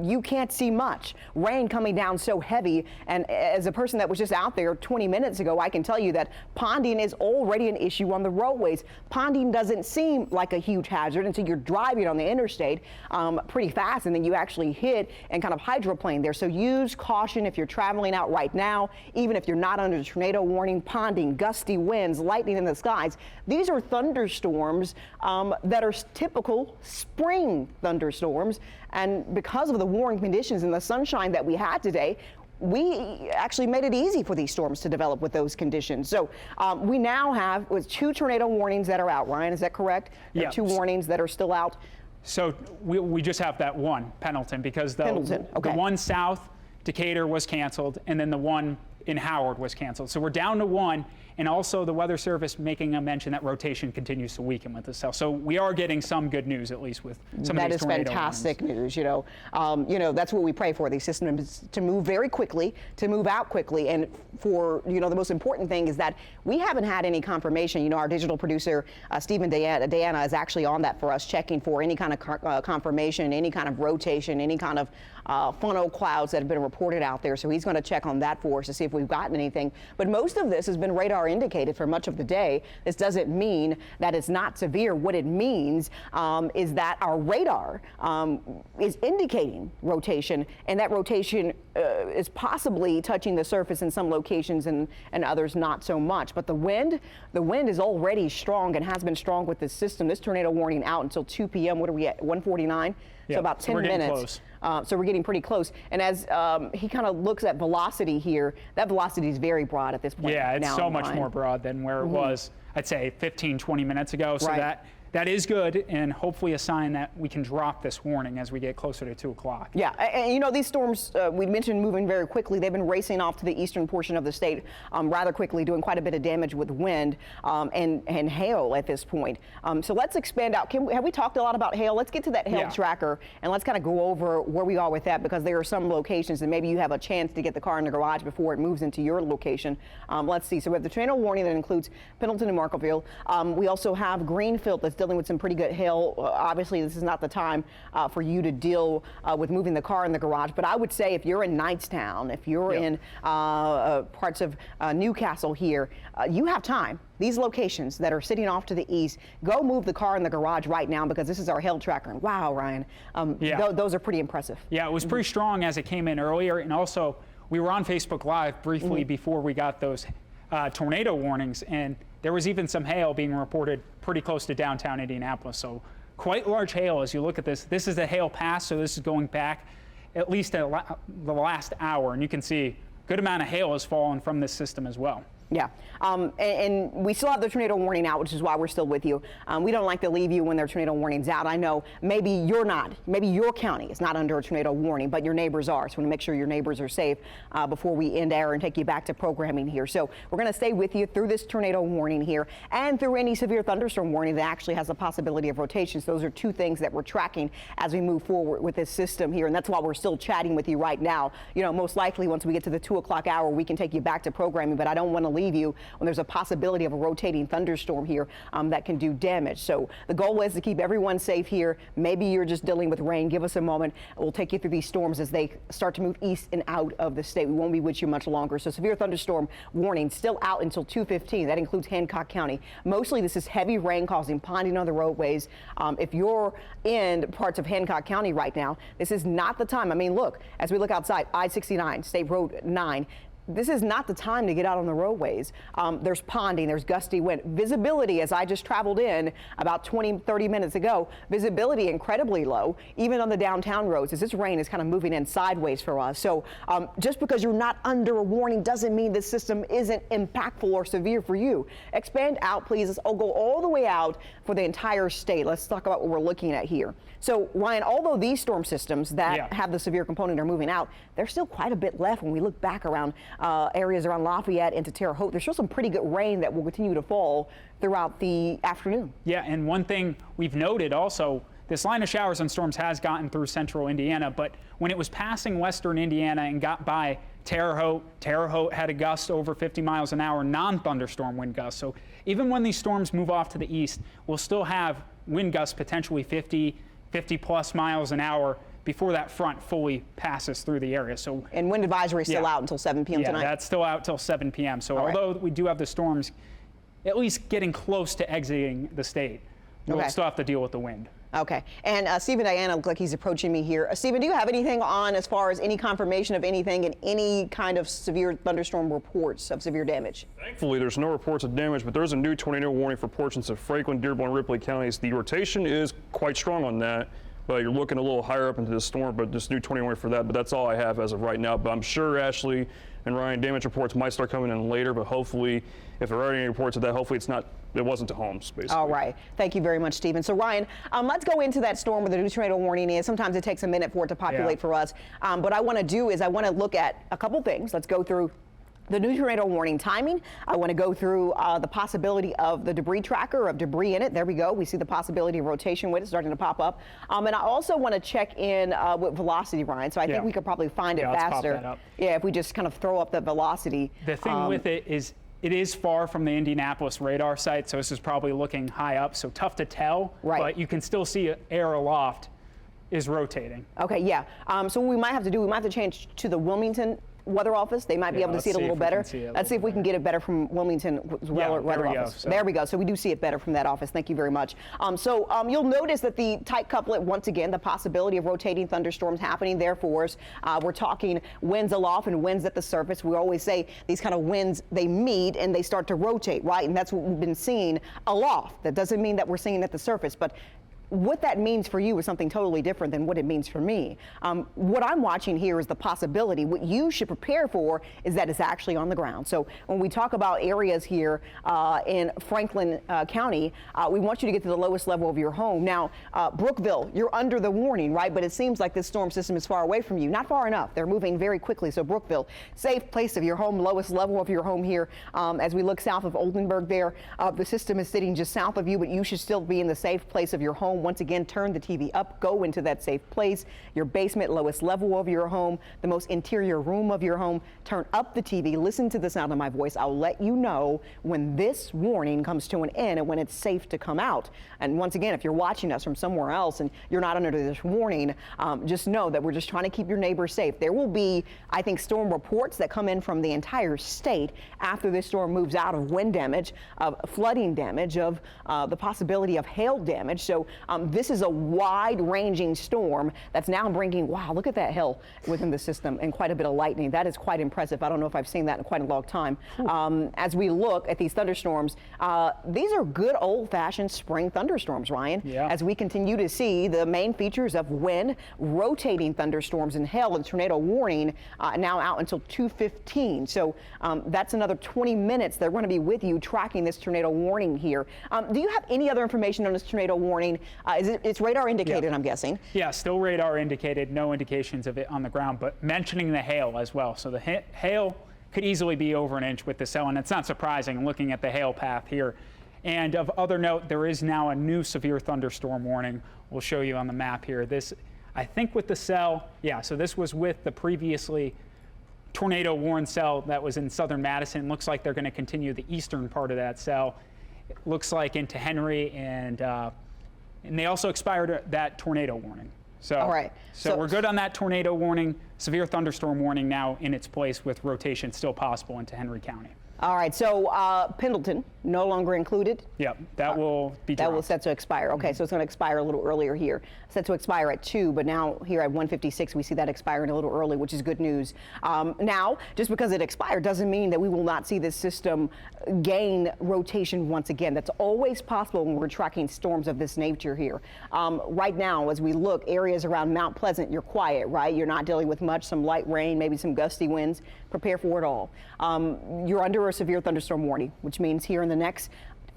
You can't see much. Rain coming down so heavy, and as a person that was just out there 20 minutes ago, I can tell you that ponding is already an issue on the roadways. Ponding doesn't seem like a huge hazard until you're driving on the interstate pretty fast, and then you actually hit and kind of hydroplane there. So use caution if you're traveling out right now, even if you're not under the tornado warning. Ponding, gusty winds, lightning in the skies. These are thunderstorms that are typical spring thunderstorms, and because of the warm conditions and the sunshine that we had today, we actually made it easy for these storms to develop with those conditions. So we now have 2 tornado warnings that are out. Ryan, is that correct? Yeah. 2 warnings that are still out. So we just have that one, Pendleton, because the one south, Decatur, was canceled, and then the one in Howard was canceled. So we're down to 1, and also the Weather Service making a mention that rotation continues to weaken with the cell. So we are getting some good news, at least with some of these tornado fantastic warnings. news. You know, that's what we pray for, these systems to move very quickly, to move out quickly, and for, you know, the most important thing is that we haven't had any confirmation. You know, our digital producer, Steve and Diana is actually on that for us, checking for any kind of confirmation, any kind of rotation, any kind of funnel clouds that have been reported out there. So he's going to check on that for us to see if we've gotten anything. But most of this has been radar radar indicated for much of the day. This doesn't mean that it's not severe. What it means is that our radar is indicating rotation, and that rotation is possibly touching the surface in some locations and others not so much. But the wind is already strong and has been strong with this system. This tornado warning out until 2 p.m. What are we at? 1:49? So about 10 minutes. So we're getting pretty close. And as he kind of looks at velocity here, that velocity is very broad at this point. Yeah, it's so much more broad than where it was, I'd say, 15, 20 minutes ago. So that is good, and hopefully a sign that we can drop this warning as we get closer to 2 o'clock. Yeah, and you know, these storms, we mentioned moving very quickly. They've been racing off to the eastern portion of the state rather quickly, doing quite a bit of damage with wind and hail at this point. So let's expand out. Have we talked a lot about hail? Let's get to that hail tracker, and let's kind of go over where we are with that, because there are some locations that maybe you have a chance to get the car in the garage before it moves into your location. Let's see. So we have the tornado warning that includes Pendleton and Marklefield. We also have Greenfield that's dealing with some pretty good hail. Obviously, this is not the time for you to deal with moving the car in the garage, but I would say if you're in Knightstown, if you're in parts of Newcastle here, you have time. These locations that are sitting off to the east, go move the car in the garage right now, because this is our hail tracker. And wow, Ryan, those are pretty impressive. Yeah, it was pretty strong as it came in earlier, and also we were on Facebook Live briefly before we got those tornado warnings, and there was even some hail being reported pretty close to downtown Indianapolis. So quite large hail as you look at this. This is the hail pass, so this is going back at least the last hour, and you can see a good amount of hail has fallen from this system as well. Yeah, and we still have the tornado warning out, which is why we're still with you. We don't like to leave you when there are tornado warnings out. I know maybe you're not, maybe your county is not under a tornado warning, but your neighbors are. So we want to make sure your neighbors are safe before we end air and take you back to programming here. So we're going to stay with you through this tornado warning here and through any severe thunderstorm warning that actually has a possibility of rotations. Those are two things that we're tracking as we move forward with this system here, and that's why we're still chatting with you right now. You know, most likely once we get to the 2 o'clock hour, we can take you back to programming, but I don't want to leave you when there's a possibility of a rotating thunderstorm here that can do damage. So the goal is to keep everyone safe here. Maybe you're just dealing with rain. Give us a moment. We'll take you through these storms as they start to move east and out of the state. We won't be with you much longer. So severe thunderstorm warning still out until 2:15. That includes Hancock County. Mostly this is heavy rain causing ponding on the roadways. If you're in parts of Hancock County right now, this is not the time. I mean, look, as we look outside, I-69, State Road 9, this is not the time to get out on the roadways. There's ponding, there's gusty wind. Visibility, as I just traveled in about 20, 30 minutes ago, visibility incredibly low, even on the downtown roads, as this rain is kind of moving in sideways for us. So just because you're not under a warning doesn't mean this system isn't impactful or severe for you. Expand out, please. Let's go all the way out for the entire state. Let's talk about what we're looking at here. So, Ryan, although these storm systems that have the severe component are moving out, there's still quite a bit left when we look back around areas around Lafayette into Terre Haute. There's still some pretty good rain that will continue to fall throughout the afternoon. Yeah, and one thing we've noted also, this line of showers and storms has gotten through central Indiana, but when it was passing western Indiana and got by Terre Haute had a gust over 50 miles an hour, non-thunderstorm wind gusts. So even when these storms move off to the east, we'll still have wind gusts potentially 50 plus miles an hour before that front fully passes through the area. So, and wind advisory is still out until 7 p.m. tonight? Yeah, that's still out till 7 p.m. So although we do have the storms at least getting close to exiting the state, we'll still have to deal with the wind. Okay. And Stephen Diana looks like he's approaching me here. Stephen, do you have anything on as far as any confirmation of anything in any kind of severe thunderstorm reports of severe damage? Thankfully, there's no reports of damage, but there's a new tornado warning for portions of Franklin, Dearborn, and Ripley counties. The rotation is quite strong on that. You're looking a little higher up into the storm, but this new tornado warning for that. But that's all I have as of right now. But I'm sure Ashley and Ryan, damage reports might start coming in later, but hopefully, if there are any reports of that, hopefully it wasn't to homes, basically. All right. Thank you very much, Stephen. So, Ryan, let's go into that storm where the new tornado warning is. Sometimes it takes a minute for it to populate for us. What I want to do is I want to look at a couple things. Let's go through the new tornado warning timing. I want to go through the possibility of the debris tracker, of debris in it. There we go. We see the possibility of rotation with it starting to pop up. And I also want to check in with velocity, Ryan. So I think we could probably find it faster. Pop that up. Yeah, if we just kind of throw up the velocity. The thing with it is far from the Indianapolis radar site, so this is probably looking high up, so tough to tell. Right. But you can still see air aloft is rotating. Okay, yeah. So what we might have to do, we might have to change to the Wilmington weather office. They might be able to see it a little better. Let's see if we can get it better from Wilmington weather office. There we go. So we do see it better from that office. Thank you very much. You'll notice that the tight couplet, once again, the possibility of rotating thunderstorms happening there for us. We're talking winds aloft and winds at the surface. We always say these kind of winds, they meet and they start to rotate, right? And that's what we've been seeing aloft. That doesn't mean that we're seeing it at the surface, but what that means for you is something totally different than what it means for me. What I'm watching here is the possibility. What you should prepare for is that it's actually on the ground. So when we talk about areas here in Franklin County, we want you to get to the lowest level of your home. Now, Brookville, you're under the warning, right? But it seems like this storm system is far away from you. Not far enough. They're moving very quickly. So Brookville, safe place of your home, lowest level of your home here. As we look south of Oldenburg there, the system is sitting just south of you, but you should still be in the safe place of your home. Once again, turn the TV up, go into that safe place, your basement, lowest level of your home, the most interior room of your home. Turn up the TV, listen to the sound of my voice. I'll let you know when this warning comes to an end and when it's safe to come out. And once again, if you're watching us from somewhere else and you're not under this warning, just know that we're just trying to keep your neighbors safe. There will be, I think, storm reports that come in from the entire state after this storm moves out of wind damage, of flooding damage, of the possibility of hail damage. So this is a wide-ranging storm that's now bringing, wow, look at that hail within the system and quite a bit of lightning. That is quite impressive. I don't know if I've seen that in quite a long time. As we look at these thunderstorms, these are good old-fashioned spring thunderstorms, Ryan. Yeah. As we continue to see the main features of wind, rotating thunderstorms, and hail and tornado warning now out until 2:15. So that's another 20 minutes they're going to be with you tracking this tornado warning here. Do you have any other information on this tornado warning? It's radar indicated, I'm guessing. Yeah, still radar indicated, no indications of it on the ground, but mentioning the hail as well. So the hail could easily be over an inch with the cell, and it's not surprising looking at the hail path here. And of other note, there is now a new severe thunderstorm warning. We'll show you on the map here. This, I think with the cell, yeah, so this was with the previously tornado warned cell that was in southern Madison. Looks like they're going to continue the eastern part of that cell. It looks like into Henry, and they also expired that tornado warning. So, all right. So we're good on that tornado warning. Severe thunderstorm warning now in its place with rotation still possible into Henry County. All right, so Pendleton, no longer included? Yep, that will be dropped. That will set to expire. Okay, so it's going to expire a little earlier here. Set to expire at 2, but now here at 1:56, we see that expiring a little early, which is good news. Now, just because it expired doesn't mean that we will not see this system gain rotation once again. That's always possible when we're tracking storms of this nature here. Right now, as we look, areas around Mount Pleasant, you're quiet, right? You're not dealing with much, some light rain, maybe some gusty winds. Prepare for it all. You're under a severe thunderstorm warning, which means here in the next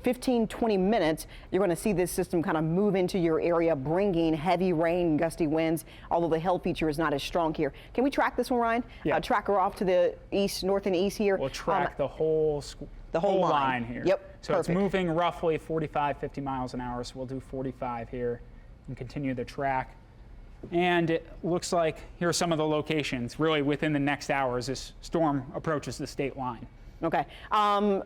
15-20 minutes, you're going to see this system kind of move into your area, bringing heavy rain, gusty winds, although the hail feature is not as strong here. Can we track this one, Ryan? Yeah. Track her off to the east, north and east here. We'll track the whole line here. Yep. So perfect. It's moving roughly 45, 50 miles an hour, so we'll do 45 here and continue the track. And it looks like here are some of the locations really within the next hour as this storm approaches the state line. Okay. I'm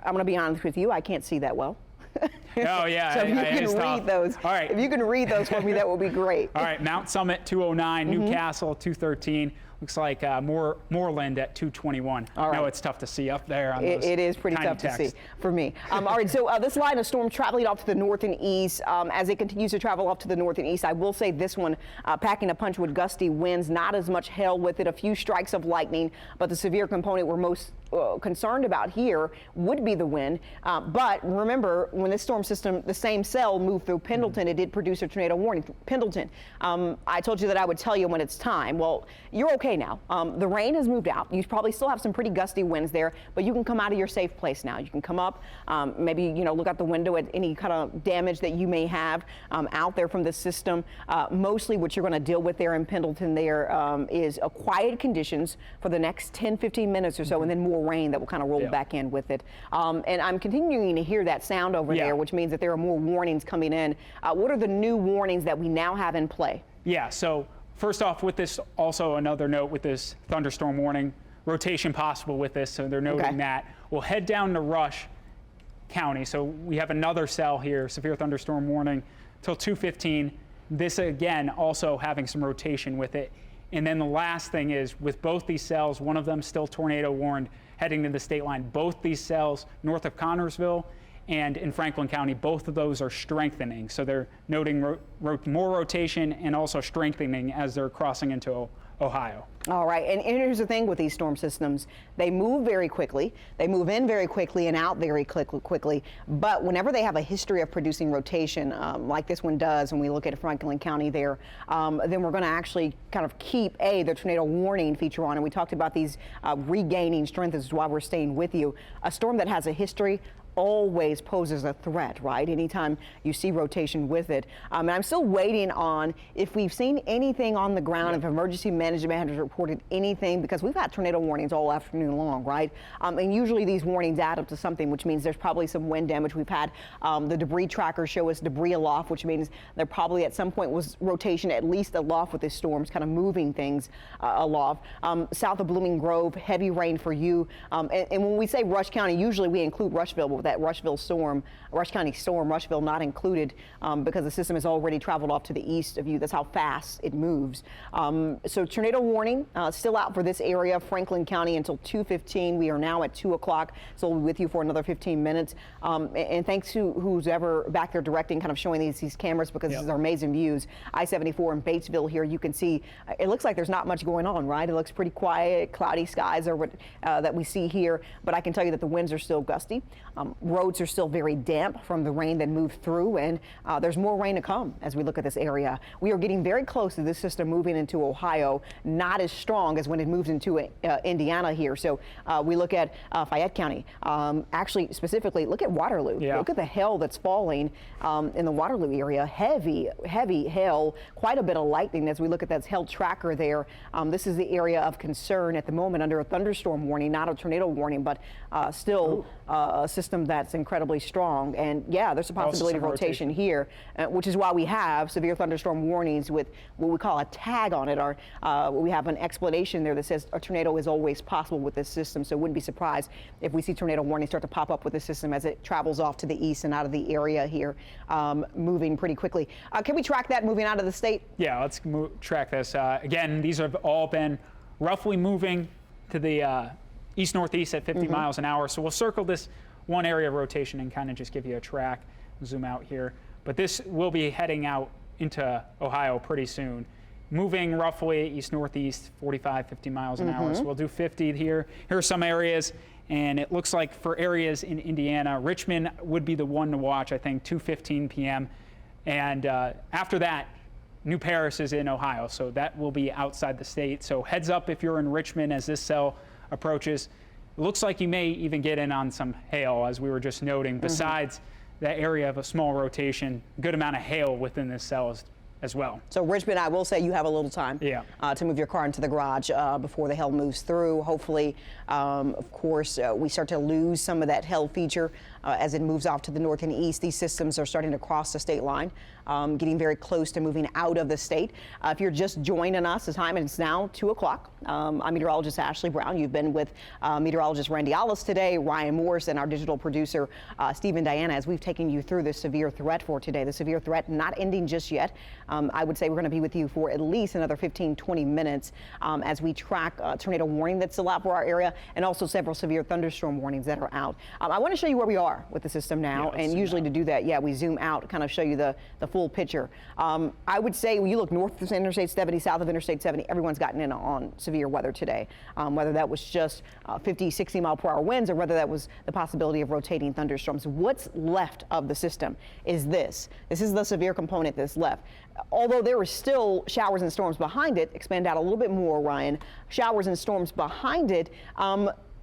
going to be honest with you. I can't see that well. Oh, yeah. So if you can read those. All right. If you can read those for me, that would be great. All right. Mount Summit, 209. Newcastle, 213. Looks like Moreland at 221. All right. I know it's tough to see up there. On those it is pretty tough to see for me. All right. So this line of storm traveling off to the north and east. As it continues to travel off to the north and east, I will say this one packing a punch with gusty winds, not as much hail with it, a few strikes of lightning, but the severe component we're most concerned about here would be the wind. But remember, when this storm system, the same cell moved through Pendleton, it did produce a tornado warning. Pendleton, I told you that I would tell you when it's time. Well, you're okay now. The rain has moved out. You probably still have some pretty gusty winds there, but you can come out of your safe place now. You can come up, maybe look out the window at any kind of damage that you may have out there from the system. Mostly what you're going to deal with there in Pendleton there is quiet conditions for the next 10-15 minutes or so, and then more rain that will kind of roll back in with it. And I'm continuing to hear that sound over there, which means that there are more warnings coming in. What are the new warnings that we now have in play? Yeah, so first off, with this, also another note with this thunderstorm warning, rotation possible with this, so they're noting that. We'll head down to Rush County. So we have another cell here, severe thunderstorm warning till 2:15. This again also having some rotation with it And then the last thing is, with both these cells, one of them still tornado warned heading to the state line. Both these cells north of Connorsville and in Franklin County, both of those are strengthening. So they're noting more rotation and also strengthening as they're crossing into Ohio. All right, and here's the thing with these storm systems. They move very quickly. They move in very quickly and out very quickly. But whenever they have a history of producing rotation, like this one does, when we look at Franklin County there, then we're going to actually kind of keep the tornado warning feature on. And we talked about these regaining strength. This is why we're staying with you. A storm that has a history always poses a threat, right? Anytime you see rotation with it. And I'm still waiting on if we've seen anything on the ground, if emergency management has reported anything, because we've had tornado warnings all afternoon long, right? And usually these warnings add up to something, which means there's probably some wind damage. We've had the debris trackers show us debris aloft, which means there probably at some point was rotation at least aloft with the storms, kind of moving things aloft. South of Blooming Grove, heavy rain for you. And when we say Rush County, usually we include Rushville, but that Rush County storm, Rushville not included because the system has already traveled off to the east of you. That's how fast it moves. So tornado warning still out for this area, Franklin County, until 2:15. We are now at 2 o'clock, so we'll be with you for another 15 minutes. And thanks to who's ever back there directing, kind of showing these cameras, because this is our amazing views. I-74 in Batesville here, you can see it looks like there's not much going on, right? It looks pretty quiet, cloudy skies are what that we see here, but I can tell you that the winds are still gusty. Roads are still very damp from the rain that moved through, and there's more rain to come as we look at this area. We are getting very close to this system moving into Ohio, not as strong as when it moves into Indiana here. So we look at Fayette County. Actually, specifically, look at Waterloo. Look at the hail that's falling in the Waterloo area. Heavy hail, quite a bit of lightning as we look at that hail tracker there. This is the area of concern at the moment under a thunderstorm warning, not a tornado warning, but still a system that's incredibly strong. And yeah, there's a possibility of rotation here, which is why we have severe thunderstorm warnings with what we call a tag on it, or we have an explanation there that says a tornado is always possible with this system. So wouldn't be surprised if we see tornado warnings start to pop up with the system as it travels off to the east and out of the area here, moving pretty quickly. Can we track that moving out of the state? Yeah, let's track this. Again, these have all been roughly moving to the east-northeast at 50 miles an hour. So we'll circle this one area of rotation and kind of just give you a track. Zoom out here. But this will be heading out into Ohio pretty soon. Moving roughly east-northeast, 45, 50 miles an hour. So we'll do 50 here. Here are some areas. And it looks like for areas in Indiana, Richmond would be the one to watch, I think, 2:15 p.m. And after that, New Paris is in Ohio. So that will be outside the state. So heads up if you're in Richmond as this cell approaches. It looks like you may even get in on some hail, as we were just noting. Besides that area of a small rotation, good amount of hail within this cell as well. So Richmond, I will say you have a little time to move your car into the garage before the hail moves through. Hopefully, of course, we start to lose some of that hail feature as it moves off to the north and east. These systems are starting to cross the state line, getting very close to moving out of the state. If you're just joining us, the time is now 2 o'clock. I'm meteorologist Ashley Brown. You've been with meteorologist Randy Ollis today, Ryan Morse, and our digital producer Stephen Diana, as we've taken you through the severe threat for today. The severe threat not ending just yet. I would say we're going to be with you for at least another 15-20 minutes as we track a tornado warning that's still out for our area, and also several severe thunderstorm warnings that are out. I want to show you where we are with the system now, and usually to do that, we zoom out, kind of show you the full picture. I would say when you look north of Interstate 70, south of Interstate 70, everyone's gotten in on severe weather today, whether that was just 50, 60 mile per hour winds, or whether that was the possibility of rotating thunderstorms. What's left of the system is this. This is the severe component that's left. Although there are still showers and storms behind it, expand out a little bit more, Ryan, showers and storms behind it,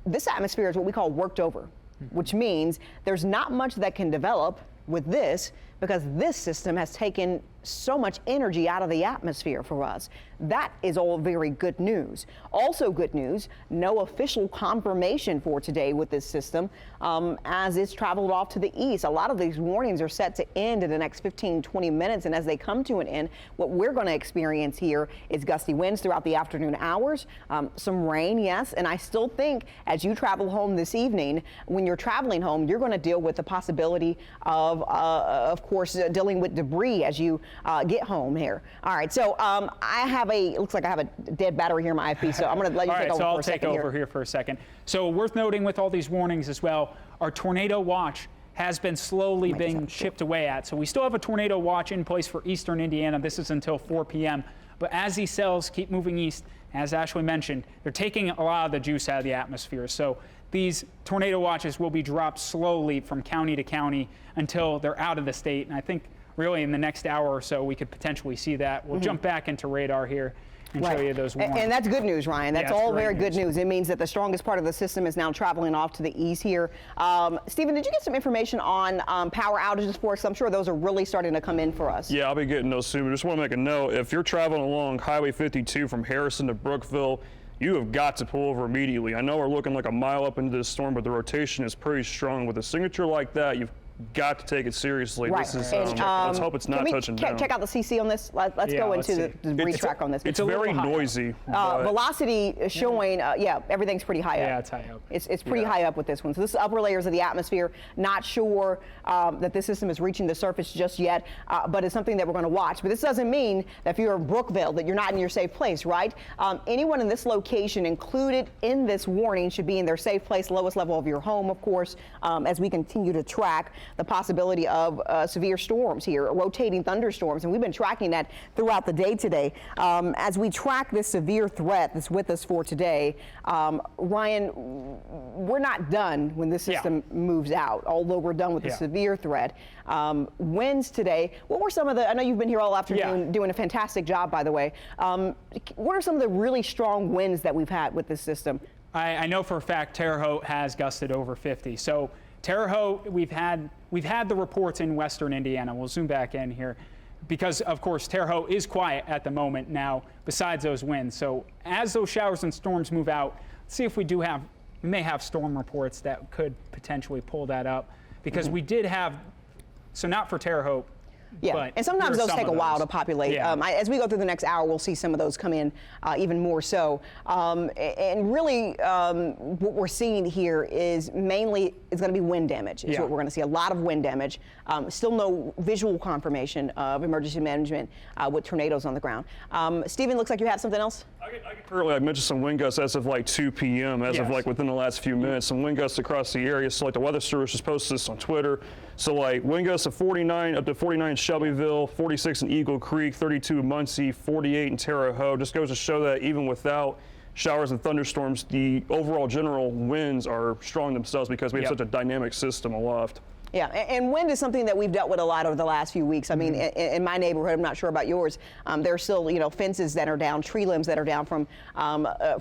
this atmosphere is what we call worked over, which means there's not much that can develop with this because this system has taken so much energy out of the atmosphere for us. That is all very good news. Also good news, no official confirmation for today with this system as it's traveled off to the east. A lot of these warnings are set to end in the next 15-20 minutes, and as they come to an end, what we're going to experience here is gusty winds throughout the afternoon hours, some rain, yes, and I still think as you travel home this evening, when you're traveling home, you're going to deal with the possibility of course, dealing with debris as you get home here. All right, so it looks like I have a dead battery here in my IFB, so I'm going to let you take over for a second. I'll take over here for a second. So worth noting with all these warnings as well, our tornado watch has been slowly being chipped away at. So we still have a tornado watch in place for eastern Indiana. This is until 4 p.m. But as these cells keep moving east, as Ashley mentioned, they're taking a lot of the juice out of the atmosphere. So these tornado watches will be dropped slowly from county to county until they're out of the state. And I think really in the next hour or so, we could potentially see that. We'll jump back into radar here and show you those warnings. And that's good news, Ryan. That's all very good news. It means that the strongest part of the system is now traveling off to the east here. Stephen, did you get some information on power outages for us? I'm sure those are really starting to come in for us. Yeah, I'll be getting those soon. I just want to make a note. If you're traveling along Highway 52 from Harrison to Brookville, you have got to pull over immediately. I know we're looking like a mile up into this storm, but the rotation is pretty strong. With a signature like that, you've got to take it seriously. Right. This is, let's hope it's not touching down. Check out the CC on this. Let's go into the debris track on this. It's very noisy. Velocity is showing, everything's pretty high up. Yeah, it's high up. It's pretty high up with this one. So this is upper layers of the atmosphere. Not sure that this system is reaching the surface just yet, but it's something that we're going to watch. But this doesn't mean that if you're in Brookville that you're not in your safe place, right? Anyone in this location included in this warning should be in their safe place, lowest level of your home, of course, as we continue to track the possibility of severe storms here, rotating thunderstorms, and we've been tracking that throughout the day today. As we track this severe threat that's with us for today, Ryan, we're not done when this system moves out, although we're done with the severe threat. Winds today, what were some of the, I know you've been here all afternoon doing a fantastic job, by the way. What are some of the really strong winds that we've had with this system? I know for a fact Terre Haute has gusted over 50. So Terre Haute, we've had the reports in western Indiana. We'll zoom back in here because, of course, Terre Haute is quiet at the moment now besides those winds. So as those showers and storms move out, let's see if we may have storm reports that could potentially pull that up because we did have, so not for Terre Haute. Yeah, and sometimes those take a while to populate. Yeah. As we go through the next hour, we'll see some of those come in even more so. And really, what we're seeing here is mainly it's going to be wind damage. Is what we're going to see. A lot of wind damage. Still no visual confirmation of emergency management with tornadoes on the ground. Stephen, looks like you have something else. Currently, I mentioned some wind gusts as of like 2 p.m. As of like within the last few minutes, some wind gusts across the area. So like the Weather Service just posted this on Twitter. So like wind gusts of 49 up to 49 in Shelbyville, 46 in Eagle Creek, 32 in Muncie, 48 in Terre Haute. Just goes to show that even without showers and thunderstorms, the overall general winds are strong themselves because we have such a dynamic system aloft. Yeah, and wind is something that we've dealt with a lot over the last few weeks. I mean, in my neighborhood, I'm not sure about yours, there's still, fences that are down, tree limbs that are down from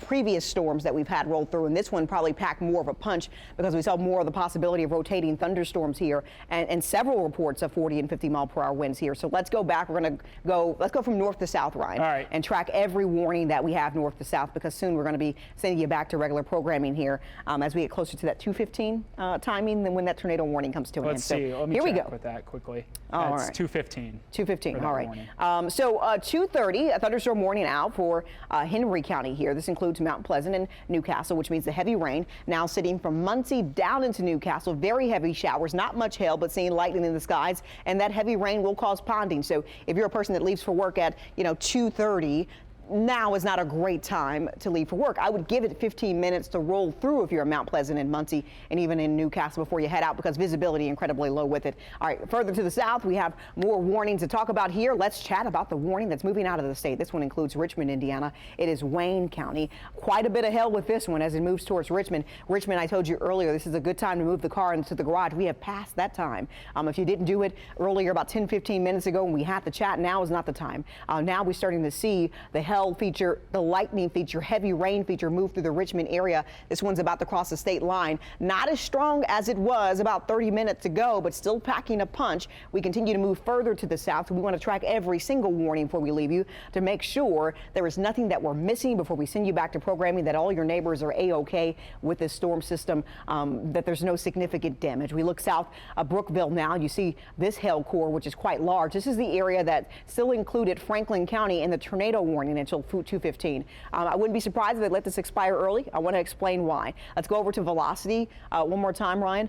previous storms that we've had roll through. And this one probably packed more of a punch because we saw more of the possibility of rotating thunderstorms here and several reports of 40 and 50 mile per hour winds here. So let's go back. Let's go from north to south, Ryan, all right, and track every warning that we have north to south because soon we're going to be sending you back to regular programming here as we get closer to that 2:15 timing than when that tornado warning comes to. Let's see. Let me check with that quickly. All right. 2:15. 2:15. All right. So 2:30, a thunderstorm warning out for Henry County here. This includes Mount Pleasant and Newcastle, which means the heavy rain now sitting from Muncie down into Newcastle. Very heavy showers, not much hail, but seeing lightning in the skies, and that heavy rain will cause ponding. So if you're a person that leaves for work at 2:30. Now is not a great time to leave for work. I would give it 15 minutes to roll through if you're in Mount Pleasant and Muncie and even in Newcastle before you head out because visibility incredibly low with it. All right, further to the south, we have more warnings to talk about here. Let's chat about the warning that's moving out of the state. This one includes Richmond, Indiana. It is Wayne County. Quite a bit of hail with this one as it moves towards Richmond. Richmond, I told you earlier, this is a good time to move the car into the garage. We have passed that time. If you didn't do it earlier about 10-15 minutes ago when we had the chat, now is not the time. Now we're starting to see the hail feature, the lightning feature, heavy rain feature move through the Richmond area. This one's about to cross the state line. Not as strong as it was about 30 minutes ago, but still packing a punch. We continue to move further to the south. We want to track every single warning before we leave you to make sure there is nothing that we're missing before we send you back to programming, that all your neighbors are A-OK with this storm system, that there's no significant damage. We look south of Brookville now. You see this hail core, which is quite large. This is the area that still included Franklin County in the tornado warning. until 2:15. I wouldn't be surprised if they let this expire early. I want to explain why. Let's go over to velocity one more time, Ryan.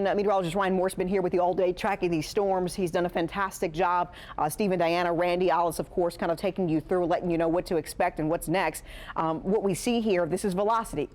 Meteorologist Ryan Morse, been here with you all day tracking these storms. He's done a fantastic job. Stephen, Diana, Randy, Ollis, of course, kind of taking you through, letting you know what to expect and what's next. What we see here, this is velocity.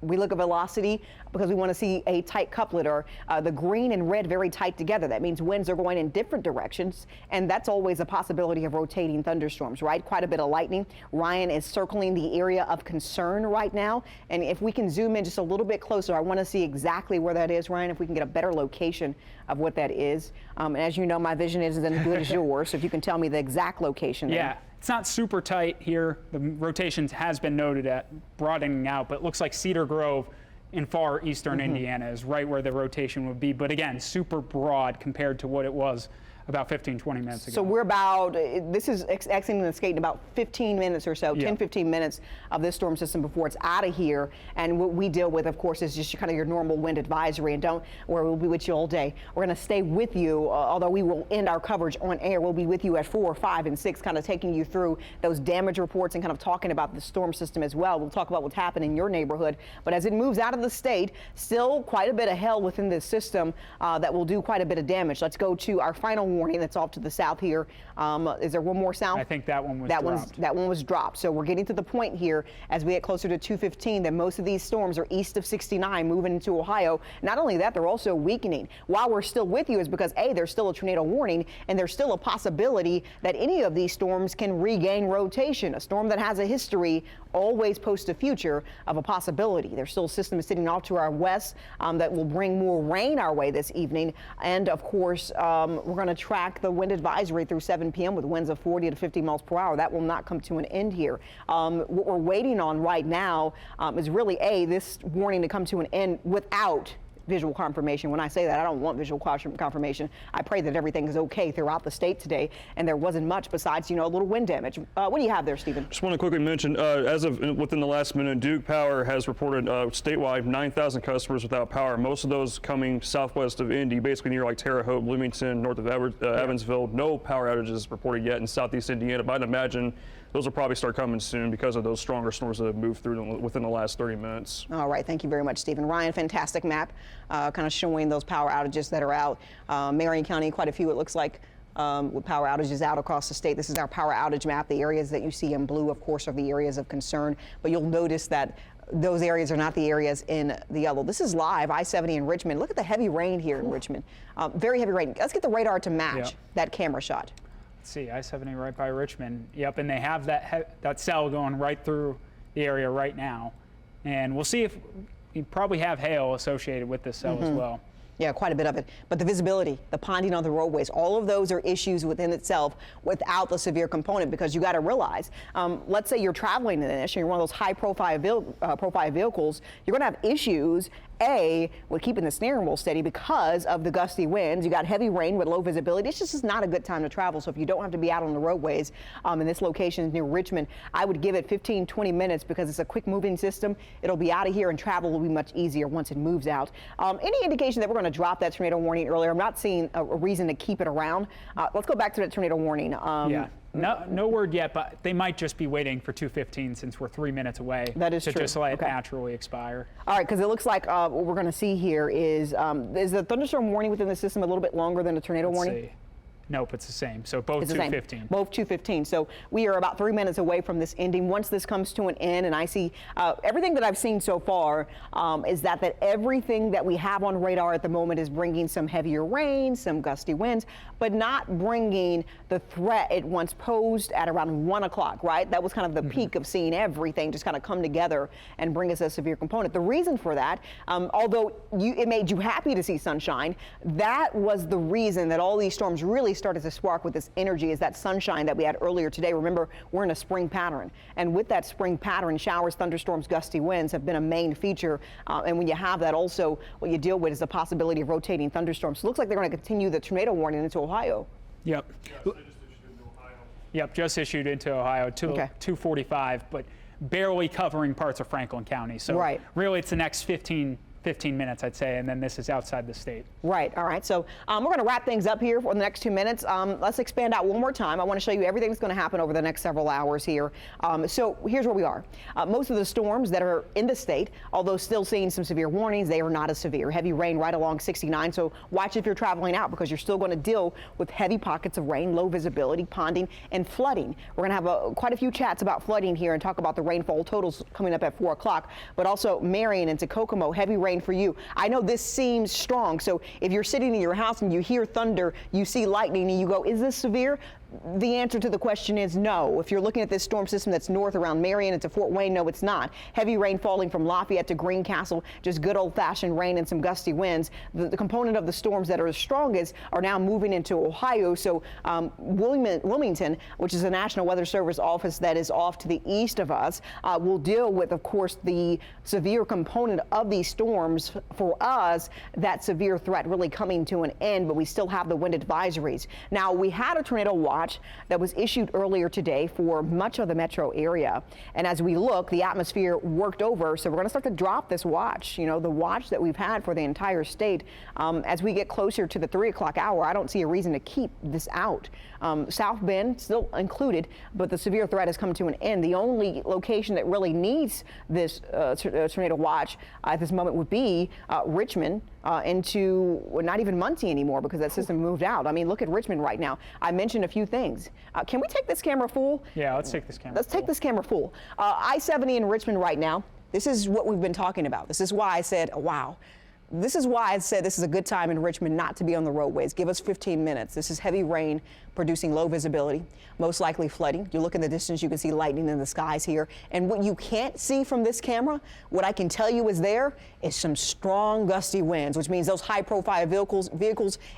We look at velocity because we want to see a tight couplet, or the green and red very tight together. That means winds are going in different directions, and that's always a possibility of rotating thunderstorms, right? Quite a bit of lightning. Ryan is circling the area of concern right now, and if we can zoom in just a little bit closer, I want to see exactly where that is, Ryan, if we can get a better location of what that is. And as you know, my vision isn't as good as yours, so if you can tell me the exact location there. Yeah. It's not super tight here. The rotations has been noted at broadening out, but it looks like Cedar Grove in far eastern Indiana is right where the rotation would be. But again, super broad compared to what it was about 15, 20 minutes ago. So we're about, this is exiting the skate in about 15 minutes or so, 10, 15 minutes of this storm system before it's out of here. And what we deal with, of course, is just kind of your normal wind advisory, and where we'll be with you all day. We're going to stay with you, although we will end our coverage on air. We'll be with you at 4, 5, and 6, kind of taking you through those damage reports and kind of talking about the storm system as well. We'll talk about what's happening in your neighborhood. But as it moves out of the state, still quite a bit of hail within this system that will do quite a bit of damage. Let's go to our final warning that's off to the south here. Is there one more south? I think that one was dropped. That one was dropped. So we're getting to the point here as we get closer to 2:15 that most of these storms are east of 69 moving into Ohio. Not only that, they're also weakening. Why we're still with you is because A, there's still a tornado warning, and there's still a possibility that any of these storms can regain rotation. A storm that has a history always posts a future of a possibility. There's still a system sitting off to our west that will bring more rain our way this evening. And of course, we're going to track the wind advisory through 7 p.m. with winds of 40 to 50 miles per hour. That will not come to an end here. What we're waiting on right now is really this warning to come to an end without visual confirmation. When I say that, I don't want visual confirmation. I pray that everything is okay throughout the state today, and there wasn't much besides, a little wind damage. What do you have there, Stephen? Just want to quickly mention, as of within the last minute, Duke Power has reported statewide 9,000 customers without power. Most of those coming southwest of Indy, basically near like Terre Haute, Bloomington, north of Evansville. No power outages reported yet in southeast Indiana, but I'd imagine those will probably start coming soon because of those stronger storms that have moved through within the last 30 minutes. All right, thank you very much, Stephen. Ryan, fantastic map, kind of showing those power outages that are out. Marion County, quite a few, it looks like, with power outages out across the state. This is our power outage map. The areas that you see in blue, of course, are the areas of concern, but you'll notice that those areas are not the areas in the yellow. This is live, I-70 in Richmond. Look at the heavy rain here in Richmond. Very heavy rain. Let's get the radar to match that camera shot. Let's see, I-70 right by Richmond. Yep, and they have that cell going right through the area right now. And we'll see if you probably have hail associated with this cell as well. Yeah, quite a bit of it. But the visibility, the ponding on the roadways, all of those are issues within itself without the severe component, because you got to realize, let's say you're traveling in this and you're one of those high-profile vehicles, you're going to have issues, A, with keeping the steering wheel steady because of the gusty winds. You got heavy rain with low visibility. It's just not a good time to travel. So if you don't have to be out on the roadways, in this location near Richmond, I would give it 15, 20 minutes because it's a quick moving system. It'll be out of here and travel will be much easier once it moves out. Any indication that we're going to drop that tornado warning earlier? I'm not seeing a reason to keep it around. Let's go back to that tornado warning. Yeah. No word yet, but they might just be waiting for 2:15 since we're 3 minutes away. That is to true. Just let it naturally expire. All right, because it looks like what we're going to see here is the thunderstorm warning within the system a little bit longer than a tornado warning? See. Nope, it's the same. So both 2:15. Both 2:15. So we are about 3 minutes away from this ending. Once this comes to an end, and I see everything that I've seen so far is that everything that we have on radar at the moment is bringing some heavier rain, some gusty winds, but not bringing the threat it once posed at around 1 o'clock, right? That was kind of the peak of seeing everything just kind of come together and bring us a severe component. The reason for that, although it made you happy to see sunshine, that was the reason that all these storms really started to spark with this energy, is that sunshine that we had earlier today. Remember, we're in a spring pattern, and with that spring pattern, showers, thunderstorms, gusty winds have been a main feature, and when you have that, also what you deal with is the possibility of rotating thunderstorms. So it looks like they're going to continue the tornado warning into Ohio. Yep. Yep, just issued into Ohio, 2:45, but barely covering parts of Franklin County. So really it's the next 15 15 minutes, I'd say, and then this is outside the state. Right. All right. So we're going to wrap things up here for the next 2 minutes. Let's expand out one more time. I want to show you everything that's going to happen over the next several hours here. So here's where we are. Most of the storms that are in the state, although still seeing some severe warnings, they are not as severe. Heavy rain right along 69. So watch if you're traveling out, because you're still going to deal with heavy pockets of rain, low visibility, ponding, and flooding. We're going to have quite a few chats about flooding here and talk about the rainfall totals coming up at 4 o'clock, but also Marion into Kokomo, heavy rain for you. I know this seems strong, so if you're sitting in your house and you hear thunder, you see lightning, and you go, is this severe? The answer to the question is no. If you're looking at this storm system that's north around Marion into Fort Wayne, no, it's not. Heavy rain falling from Lafayette to Greencastle, just good old-fashioned rain and some gusty winds. The component of the storms that are the strongest are now moving into Ohio. So Wilmington, which is the National Weather Service office that is off to the east of us, will deal with, of course, the severe component of these storms. For us, that severe threat really coming to an end, but we still have the wind advisories. Now, we had a tornado watch that was issued earlier today for much of the metro area. And as we look, the atmosphere worked over, so we're going to start to drop this watch, you know, the watch that we've had for the entire state. As we get closer to the 3 o'clock hour, I don't see a reason to keep this out. South Bend still included, but the severe threat has come to an end. The only location that really needs this tornado watch at this moment would be Richmond into not even Muncie anymore, because that system moved out. I mean, look at Richmond right now. I mentioned a few things. Can we take this camera full? Yeah, let's take this camera Let's take this camera full. I-70 in Richmond right now. This is what we've been talking about. This is why I said, wow. This is why I said this is a good time in Richmond not to be on the roadways. Give us 15 minutes. This is heavy rain producing low visibility, most likely flooding. You look in the distance, you can see lightning in the skies here. And what you can't see from this camera, what I can tell you is there is some strong gusty winds, which means those high profile vehicles,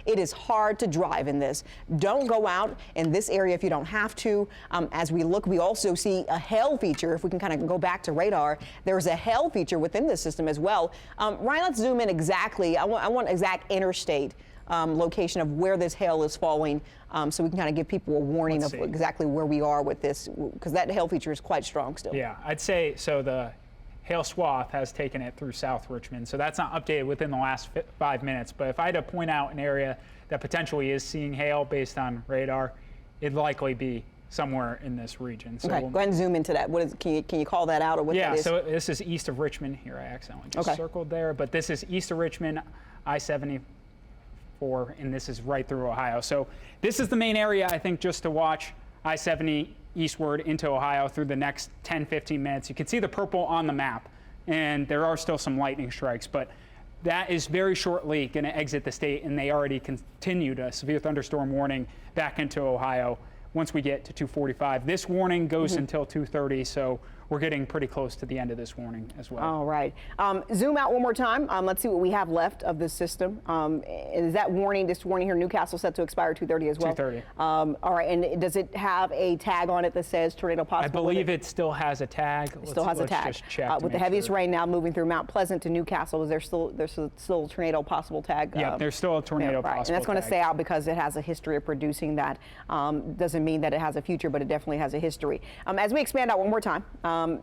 it is hard to drive in this. Don't go out in this area if you don't have to. As we look, we also see a hail feature. If we can kind of go back to radar, there's a hail feature within the system as well. Ryan, let's zoom in exactly. I want exact interstate location of where this hail is falling, so we can kind of give people a warning of exactly where we are with this, because that hail feature is quite strong still. Yeah, I'd say so. The hail swath has taken it through South Richmond, so that's not updated within the last 5 minutes. But if I had to point out an area that potentially is seeing hail based on radar, it'd likely be somewhere in this region. So okay, go ahead and zoom into that. What is? Can you call that out, or what that is? Yeah, so this is east of Richmond. Here, I accidentally just circled there, but this is east of Richmond, I-74, and this is right through Ohio. So this is the main area, I think, just to watch. I-70 eastward into Ohio through the next 10-15 minutes. You can see the purple on the map, and there are still some lightning strikes, but that is very shortly going to exit the state, and they already continued a severe thunderstorm warning back into Ohio once we get to 2:45. This warning goes until 2:30, so we're getting pretty close to the end of this warning as well. All right. Zoom out one more time. Let's see what we have left of this system. Is that warning, this warning here, Newcastle, set to expire 2:30 as well? 2:30. All right. And does it have a tag on it that says tornado possible? I believe it still has a tag. It still has a tag. Just check with the heaviest rain now moving through Mount Pleasant to Newcastle, is there's still a tornado possible tag? Yeah, there's still a tornado possible And that's going to tag. stay out because it has a history of producing that. Doesn't mean that it has a future, but it definitely has a history. As we expand out one more time,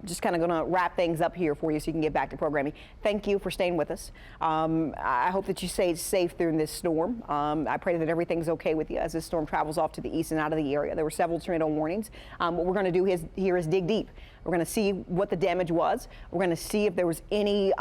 just kind of going to wrap things up here for you so you can get back to programming. Thank you for staying with us. I hope that you stay safe during this storm. I pray that everything's okay with you as this storm travels off to the east and out of the area. There were several tornado warnings. What we're going to do here is dig deep. We're going to see what the damage was. We're going to see if there was any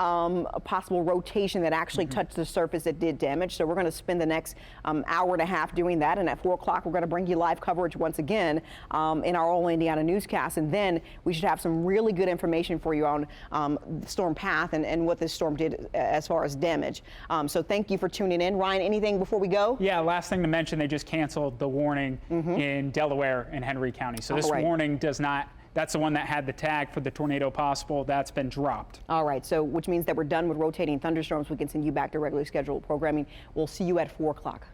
possible rotation that actually touched the surface that did damage. So we're going to spend the next hour and a half doing that. And at 4 o'clock, we're going to bring you live coverage once again in our All Indiana newscast. And then we should have some really good information for you on the storm path and what this storm did as far as damage. So thank you for tuning in. Ryan, anything before we go? Yeah, last thing to mention, they just canceled the warning in Delaware and Henry County. So this warning does not. That's the one that had the tag for the tornado possible. That's been dropped. All right, so which means that we're done with rotating thunderstorms. We can send you back to regularly scheduled programming. We'll see you at 4 o'clock.